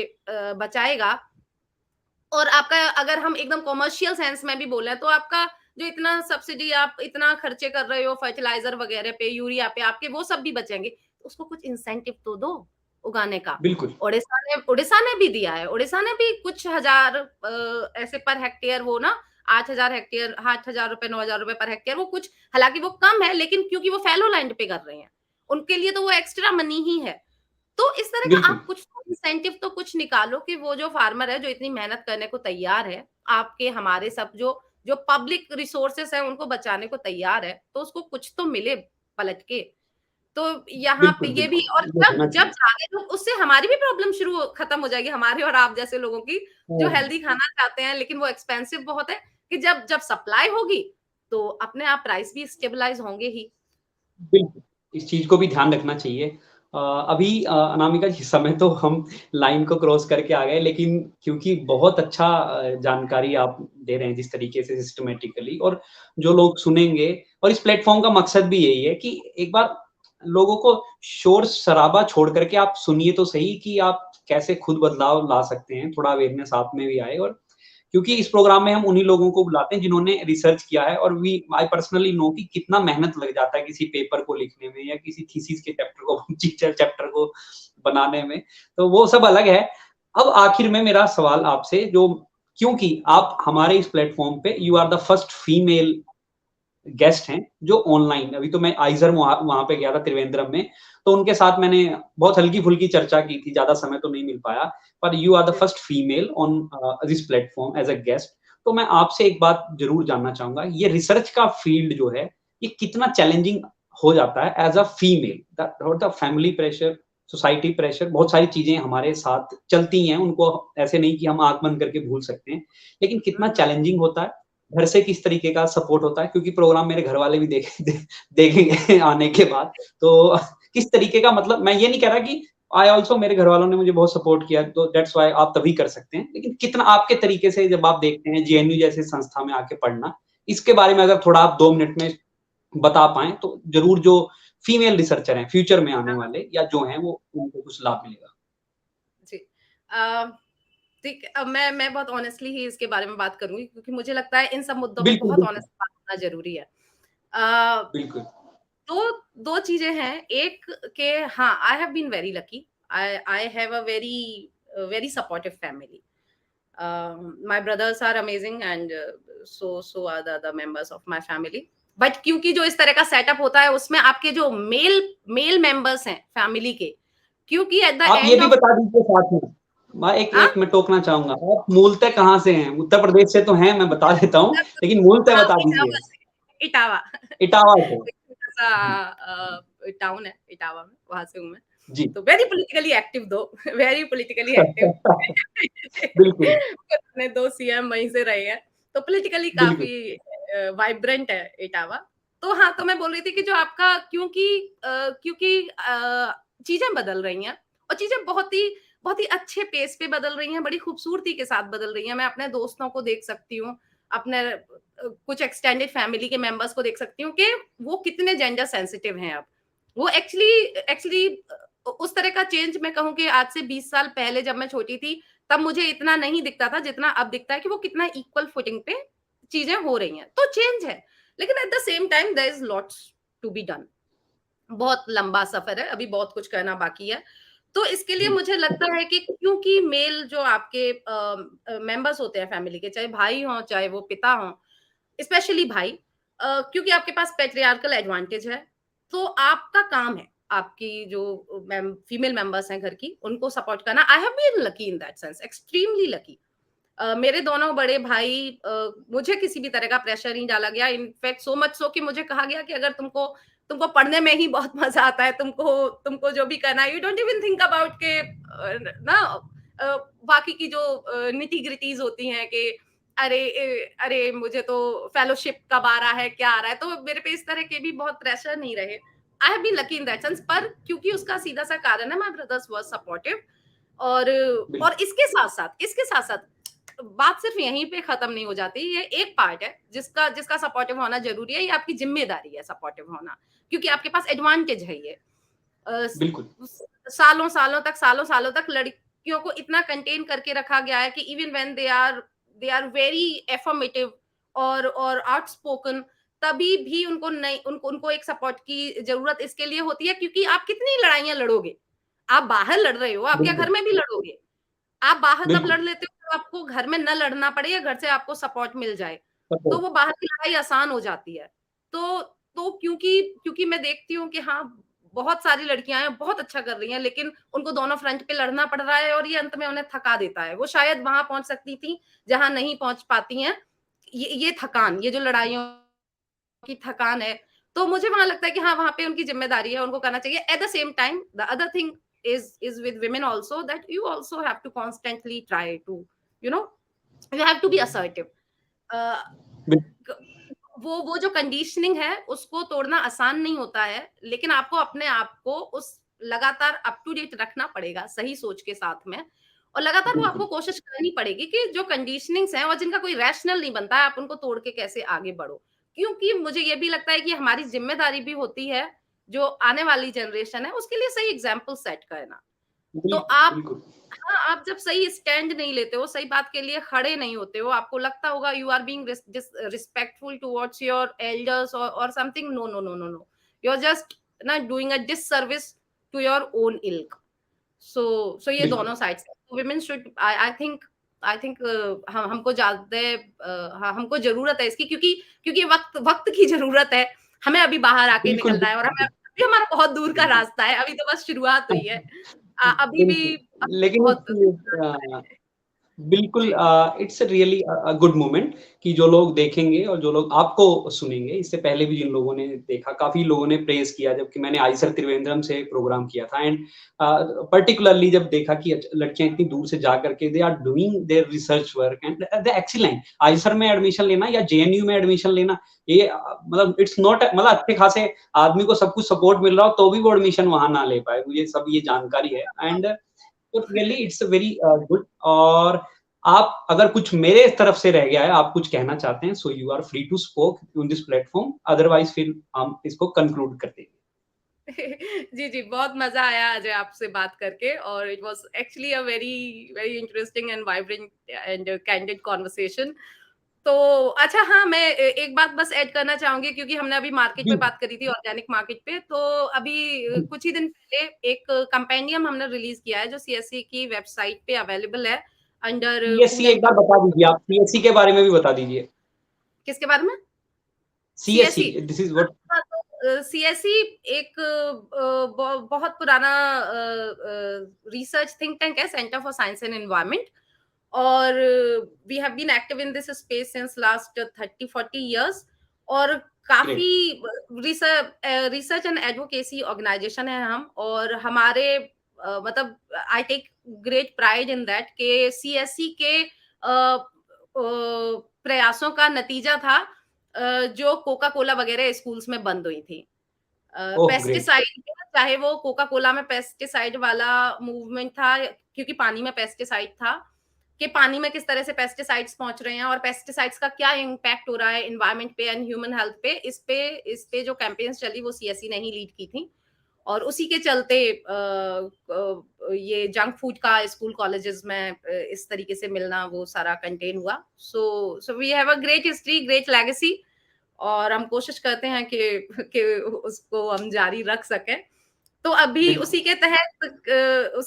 बचाएगा। और आपका, अगर हम एकदम कॉमर्शियल सेंस में भी बोले तो आपका जो इतना सब्सिडी आप इतना खर्चे कर रहे हो फर्टिलाइजर वगैरह पे, यूरिया पे, आपके वो सब भी बचेंगे। तो उसको कुछ इंसेंटिव तो दो उगाने का। बिल्कुल, उड़ीसा ने भी दिया है। उड़ीसा ने भी कुछ हजार ऐसे पर हेक्टेयर वो ना 8,000 हेक्टेयर, 8,000 रुपए, 9,000 रुपए पर हेक्टेयर, वो कुछ, हालांकि वो कम है, लेकिन क्योंकि वो फैलो लैंड पे कर रहे हैं, उनके लिए तो वो एक्स्ट्रा मनी ही है। तो इस तरह का बिल्कुल, आप कुछ तो इंसेंटिव तो कुछ निकालो कि वो जो फार्मर है, जो इतनी मेहनत करने को तैयार है, आपके हमारे सब जो जो पब्लिक रिसोर्सेस हैं उनको बचाने को तैयार है, तो उसको कुछ तो मिले पलट के। तो यहाँ पे बिल्कुल, ये भी, बिल्कुल। और ये जब होना जब चाहिए। जागे लोग, उससे हमारी भी प्रॉब्लम खत्म हो जाएगी, हमारे और आप जैसे लोगों की, जो हाँ, हेल्दी खाना चाहते हैं, लेकिन वो एक्सपेंसिव बहुत है, कि जब जब सप्लाई होगी, तो अपने आप प्राइस भी स्टेबलाइज़ होंगे ही। बिल्कुल, इस चीज़ को भी ध्यान रखना चाहिए। अभी अनामिका जी समय तो हम लाइन को क्रॉस करके आ गए, लेकिन क्योंकि बहुत अच्छा जानकारी आप दे रहे हैं जिस तरीके से सिस्टमैटिकली, और जो लोग सुनेंगे, और इस प्लेटफ़ॉर्म का मकसद भी यही है कि एक बार लोगों को शोर-शराबा छोड़ कर के आप सुनिए तो सही कि आप कैसे खुद बदलाव ला सकते हैं, थोड़ा अवेयरनेस आप में भी आए। और क्योंकि इस प्रोग्राम में हम उन्हीं लोगों को बुलाते हैं जिन्होंने रिसर्च किया है, और वी आई पर्सनली नो कि कितना मेहनत लग जाता है किसी पेपर को लिखने में या किसी थीसिस के चैप्टर को टीचर चैप्टर को बनाने में, तो वो सब अलग है। अब आखिर में मेरा सवाल आपसे, जो क्योंकि आप हमारे इस प्लेटफ़ॉर्म पे you are the first female guest हैं, जो ऑनलाइन, अभी तो मैं आइज़र वहाँ वहाँ पे गया था त्रिवेंद्रम में, तो उनके साथ मैंने बहुत हल्की-फुल्की चर्चा की थी, ज़्यादा समय तो नहीं मिल पाया, पर यू आर द जी। First female on this platform as a guest. तो मैं आपसे एक बात ज़रूर जानना चाहूँगा, ये रिसर्च का फील्ड जो है, ये कितना चैलेंजिंग हो जाता है as a female? The family pressure, society pressure, बहुत सारी चीज़ें हमारे साथ चलती हैं, उनको ऐसे नहीं कि हम आँख बंद करके भूल सकते हैं, लेकिन हुँ, कितना हुँ। चैलेंजिंग होता है? घर से किस तरीके का सपोर्ट होता है? क्योंकि प्रोग्राम मेरे घर वाले भी देखेंगे आने के बाद। तो किस तरीके का, मतलब मैं ये नहीं कह रहा कि आई ऑल्सो, मेरे घर वालों ने मुझे बहुत सपोर्ट किया, तो दैट्स व्हाई आप तभी कर सकते हैं। लेकिन कितना आपके तरीके से जब आप देखते हैं जेएनयू जैसे संस्था में आके पढ़ना, इसके बारे में अगर थोड़ा आप 2 मिनट में बता पाएँ, तो ज़रूर जो फीमेल रिसर्चर हैं, फ्यूचर में आने हाँ, हाँ। वाले या जो हैं, वो उनको कुछ लाभ मिलेगा। जी। अ, ठीक, अब मैं बहुत ऑनेस्टली ही इसके बारे में बात करूँगी, क्योंकि मुझे लगता है इन सब मुद्दों पे बिल्कुल, बहुत बिल्कुल। ऑनेस्ट बात करना ज़रूरी है। अ, बिल्कुल। 2 चीज़ें हैं, एक के हाँ, I have been very lucky. I I have a very supportive family. My brothers are amazing and so are the other members of my family. But क्योंकि जो इस तरह का सेटअप होता है, उसमें आपके जो मेल मेंबर्स हैं फैमिली के, क्योंकि एट द आप ये एंड भी ऑफ, बता दीजिए साथ में। मैं एक हाँ? एक मैं टोकना चाहूँगा। आप मूलतः कहाँ से हैं? उत्तर प्रदेश से तो हैं, मैं बता देता हूँ, लेकिन मूलतः हाँ, बता इटावा दीजिए। से, इटावा। इटावा से। एक छोटा-सा जी, टाउन है इटावा में, वहाँ से हूँ मैं। जी। तो वेरी पॉलिटिकली एक्टिव दो वेरी पॉलिटिकली एक्टिव। बिल्कुल, अपने 2 सीएम वहीं से रहे हैं, तो पॉलिटिकली बिल्कुल। काफ़ी वाइब्रेंट है इटावा। तो हाँ, तो मैं बोल रही थी कि जो आपका, क्योंकि चीज़ें बदल रही हैं, और चीज़ें बहुत ही अच्छे पेस पे बदल रही हैं, बड़ी खूबसूरती के साथ बदल रही हैं। मैं अपने दोस्तों को देख सकती हूँ, अपने कुछ एक्सटेंडेड फैमिली के मेंबर्स को देख सकती हूँ कि वो कितने जेंडर सेंसिटिव हैं अब। वो एक्चुअली एक्चुअली उस तरह का चेंज मैं कहूँ कि आज से 20 साल पहले जब मैं छोटी थी, तब मुझे इतना नहीं दिखता था जितना अब दिखता है कि वो कितना इक्वल फुटिंग पे चीज़ें हो रही हैं। तो चेंज है, लेकिन at the same time there is lots to be done. बहुत लंबा सफ़र है, अभी बहुत कुछ करना बाकी है। तो इसके लिए मुझे लगता है कि क्योंकि मेल जो आपके मेंबर्स होते हैं फैमिली के, चाहे भाई हों, चाहे वो पिता हों, स्पेशली भाई, क्योंकि आपके पास पैट्रियार्कल एडवांटेज है, तो आपका काम है, आपकी जो फीमेल मेंबर्स हैं घर की, उनको सपोर्ट करना। I have been lucky in that sense, extremely lucky. मेरे दोनों बड़े भाई, मुझे किसी भी तरह का प्रेशर नहीं डाला गया। इनफैक्ट सो मच सो कि मुझे कहा गया कि अगर तुमको तुमको पढ़ने में ही बहुत मजा आता है, तुमको तुमको जो भी करना है, you don't even think about के ना बाकी की जो निटी ग्रिटीज होती हैं कि अरे मुझे तो फेलोशिप कब आ रहा है, क्या आ रहा है। तो मेरे पे इस तरह के भी बहुत प्रेशर नहीं रहे। I have been lucky in that sense, पर क्योंकि उसका सीधा सा कारण है, माय ब्रदर्स वर सपोर्टिव। और और बिल्कुल, इसके साथ-साथ बात सिर्फ यहीं पे खत्म नहीं हो जाती। ये एक पार्ट है जिसका जिसका सपोर्टिव होना ज़रूरी है, ये आपकी ज़िम्मेदारी है सपोर्टिव होना, क्योंकि आपके पास एडवांटेज है ये। अ, बिल्कुल, स सालों-सालों तक लड़कियों को इतना कंटेन करके रखा गया है कि even when they are very affirmative और आउटस्पोकन, तभी भी उनको नहीं उनको उनको एक सपोर्ट की ज़रूरत इसके लिए होती है, क्योंकि आप कितनी लड़ाइयाँ लड़ोगे? आप बाहर लड़ रहे हो, आप क्या घर बिल्कुल, में भी लड़ोगे? आप बाहर तब बिल्कुल, लड़ लेते हो जब आपको घर में ना लड़ना पड़े या घर से आपको सपोर्ट मिल जाए, तो सपोर्ट, वो बाहर की लड़ाई आसान हो जाती है। तो क्योंकि क्योंकि मैं देखती हूँ कि हाँ, बहुत सारी लड़कियाँ हैं, बहुत अच्छा कर रही हैं, लेकिन उनको दोनों फ्रंट पे लड़ना पड़ रहा है और ये अंत में उन्हें थका देता है। वो शायद वहाँ पहुँच सकती थी, जहाँ नहीं पहुँच पाती हैं। ये थकान, ये जो लड़ाइयों की थकान है, तो मुझे वहाँ लगता है कि हाँ, वहाँ पे उनकी ज़िम्मेदारी है, उनको करना चाहिए। Eight the same time, the other thing is with women also, that you also have to constantly try to, you know, you have to be assertive. uh, bill वो जो कंडीशनिंग है उसको तोड़ना आसान नहीं होता है, लेकिन आपको अपने आप को उस लगातार अप टू डेट रखना पड़ेगा सही सोच के साथ में, और लगातार वो आपको बिल्कुल, कोशिश करनी पड़ेगी कि जो कंडीशनिंग्स हैं और जिनका कोई रैशनल नहीं बनता है, आप उनको तोड़ के कैसे आगे बढ़ो। क्योंकि मुझे ये भी लगता है कि हमारी ज़िम्मेदारी भी होती है, जो आने वाली जनरेशन है उसके लिए सही एग्ज़ाम्पल सेट करना। तो बिल्कुल, आप बिल्कुल, हाँ, आप जब सही स्टैंड नहीं लेते हो, सही बात के लिए खड़े नहीं होते हो, आपको लगता होगा you are being respectful towards your elders और something, no, no, no, no, no. You are just ना doing a disservice to your own ilk. So ये बिल्कुल, दोनों साइड्स हैं। वुमेन शुड, आई थिंक हम हमको ज़्यादा हमको ज़रूरत है इसकी, क्योंकि क्योंकि वक़्त वक़्त की ज़रूरत है। हमें अभी बाहर आके बिल्कुल, निकलना है और हमें बिल्कुल, अभी हमारा बहुत दूर का बिल्कुल। रास्ता है, अभी तो बस शुरुआत हुई है। अभी भी बिल्कुल, लेकिन बहुत इसमें बिल्कुल जी। इट्स रियली गुड मोमेंट कि जो लोग देखेंगे और जो लोग आपको सुनेंगे, इससे पहले भी जिन लोगों ने देखा, काफ़ी लोगों ने प्रेज़ किया जबकि मैंने आइसर त्रिवेंद्रम से प्रोग्राम किया था एंड पर्टिकुलरली जब देखा कि लड़कियाँ इतनी दूर से जा कर के they are doing their research work and they excellent. IISER में एडमिशन लेना या जेएनयू में एडमिशन लेना, ये मतलब इट्स नॉट मतलब अच्छे खासे आदमी को सब कुछ सपोर्ट मिल रहा हो, तो भी वो एडमिशन वहाँ ना ले पाए। मुझे सब ये जानकारी है एंड तो रियली इट्स वेरी गुड और आप अगर कुछ मेरे तरफ से रह गया है, आप कुछ कहना चाहते हैं, so you are free to spoke on this platform, otherwise फिर हम इसको कंक्लूड कर देंगे। जी, जी, बहुत मज़ा आया अजय आपसे बात करके, और it was actually a very very interesting and vibrant and candid conversation. तो अच्छा हाँ, मैं एक बात बस ऐड करना चाहूँगी, क्योंकि हमने अभी मार्केट जी, पे बात करी थी, ऑर्गेनिक मार्केट पे। तो अभी जी। कुछ ही दिन पहले एक कंपेंडियम हमने रिलीज़ किया है जो सीएससी की वेबसाइट पे अवेलेबल है, अंडर सीएससी फूड एंड एक बार बता दीजिए आप, सीएससी के बारे में भी बता दीजिए। किसके बारे में? CSC CSC. This is what हाँ, तो सीएससी एक बहुत पुराना रिसर्च थिंक टैंक है, Centre for Science and Environment, और we have been active in this space since last 30-40 years, और ग्रेट, काफ़ी रिसर्च एंड एडवोकेसी ऑर्गेनाइजेशन है हम, और हमारे मतलब I take great pride in that के सीएससी के प्रयासों का नतीजा था जो कोका कोला वगैरह स्कूल्स में बंद हुई थी। Oh great! पेस्टिसाइड, चाहे वो कोका कोला में पेस्टिसाइड वाला मूवमेंट था, क्योंकि पानी में पेस्टिसाइड था, कि पानी में किस तरह से पेस्टिसाइड्स पहुंच रहे हैं और पेस्टिसाइड्स का क्या इम्पैक्ट हो रहा है एनवायरनमेंट पे एंड ह्यूमन हेल्थ पे, इस पे जो कैंपेन्स चली वो सीएससी ने ही लीड की थी। और उसी के चलते ये जंक फूड का स्कूल कॉलेजेस में इस तरीके से मिलना वो सारा कंटेन हुआ। So we have a great history, great legacy, और हम कोशिश करते हैं कि उसको हम जारी रख सकें। तो अभी बिल्कुल। उसी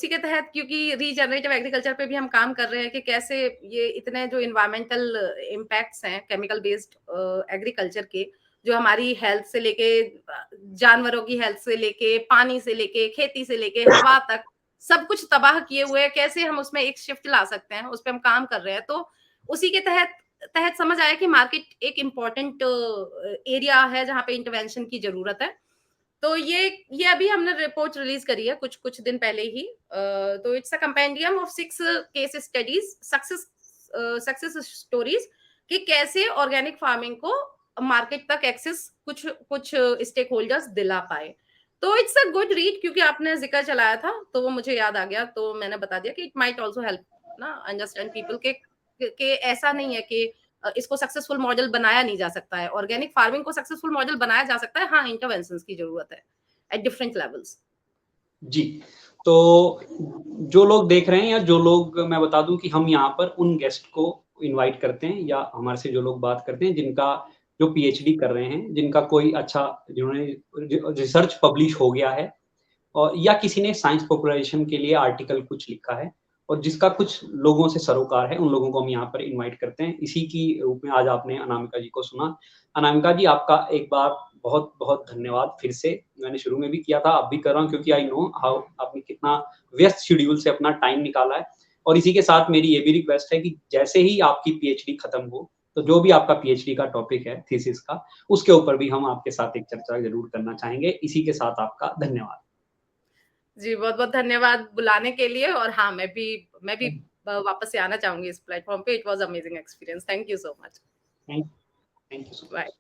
के तहत क्योंकि रीजनरेटिव एग्रीकल्चर पे भी हम काम कर रहे हैं कि कैसे ये इतने जो एनवायरमेंटल इम्पैक्ट्स हैं केमिकल बेस्ड एग्रीकल्चर के, जो हमारी हेल्थ से लेके जानवरों की हेल्थ से लेके पानी से लेके खेती से लेके हवा तक सब कुछ तबाह किए हुए हैं, कैसे हम उसमें एक शिफ्ट ला सकते हैं, उस पे हम काम कर रहे हैं। तो उसी के तहत तहत समझ आया कि मार्केट एक इम्पोर्टेंट एरिया है जहाँ पे इंटरवेंशन की जरूरत है। तो ये अभी हमने रिपोर्ट रिलीज करी है कुछ दिन पहले ही। तो it's a compendium of 6 case studies, success stories, कि कैसे ऑर्गेनिक फार्मिंग को मार्केट तक एक्सेस कुछ कुछ स्टेक होल्डर्स दिला पाए। तो इट्स अ गुड रीड, क्योंकि आपने जिक्र चलाया था तो वो मुझे याद आ गया, तो मैंने बता दिया कि इट माइट आल्सो हेल्प ना अंडरस्टैंड पीपल के ऐसा नहीं है कि इसको सक्सेसफुल मॉडल बनाया नहीं जा सकता है, ऑर्गेनिक फार्मिंग को सक्सेसफुल मॉडल बनाया जा सकता है। हाँ, इंटरवेंशंस की जरूरत है एट डिफरेंट लेवल्स। जी, तो जो लोग देख रहे हैं या जो लोग, मैं बता दूं कि हम यहाँ पर उन गेस्ट को इनवाइट करते हैं या हमारे से जो लोग बात करते हैं जिनका जो पीएचडी कर रहे हैं, जिनका कोई अच्छा, जिन्होंने रिसर्च पब्लिश हो गया है और या किसी ने साइंस पॉपुलराइजेशन के लिए आर्टिकल कुछ लिखा है और जिसका कुछ लोगों से सरोकार है, उन लोगों को हम यहाँ पर इनवाइट करते हैं। इसी की रूप में आज आपने अनामिका जी को सुना। अनामिका जी, आपका एक बार बहुत-बहुत धन्यवाद फिर से। मैंने शुरू में भी किया था, अब भी कर रहा हूँ क्योंकि आई नो हाउ आपने कितना व्यस्त शेड्यूल से अपना टाइम निकाला है। और इसी के साथ मेरी ये भी रिक्वेस्ट है कि जैसे ही आपकी पीएचडी खत्म हो, तो जो भी आपका पीएचडी का टॉपिक है, थीसिस का, उसके ऊपर भी हम आपके साथ एक चर्चा ज़रूर करना चाहेंगे। इसी के साथ आपका धन्यवाद। जी, बहुत-बहुत धन्यवाद बुलाने के लिए, और हाँ, मैं भी वापस से आना चाहूँगी इस प्लेटफ़ॉर्म पे। It was amazing experience. Thank you so much. Thank thank you so bye. Much.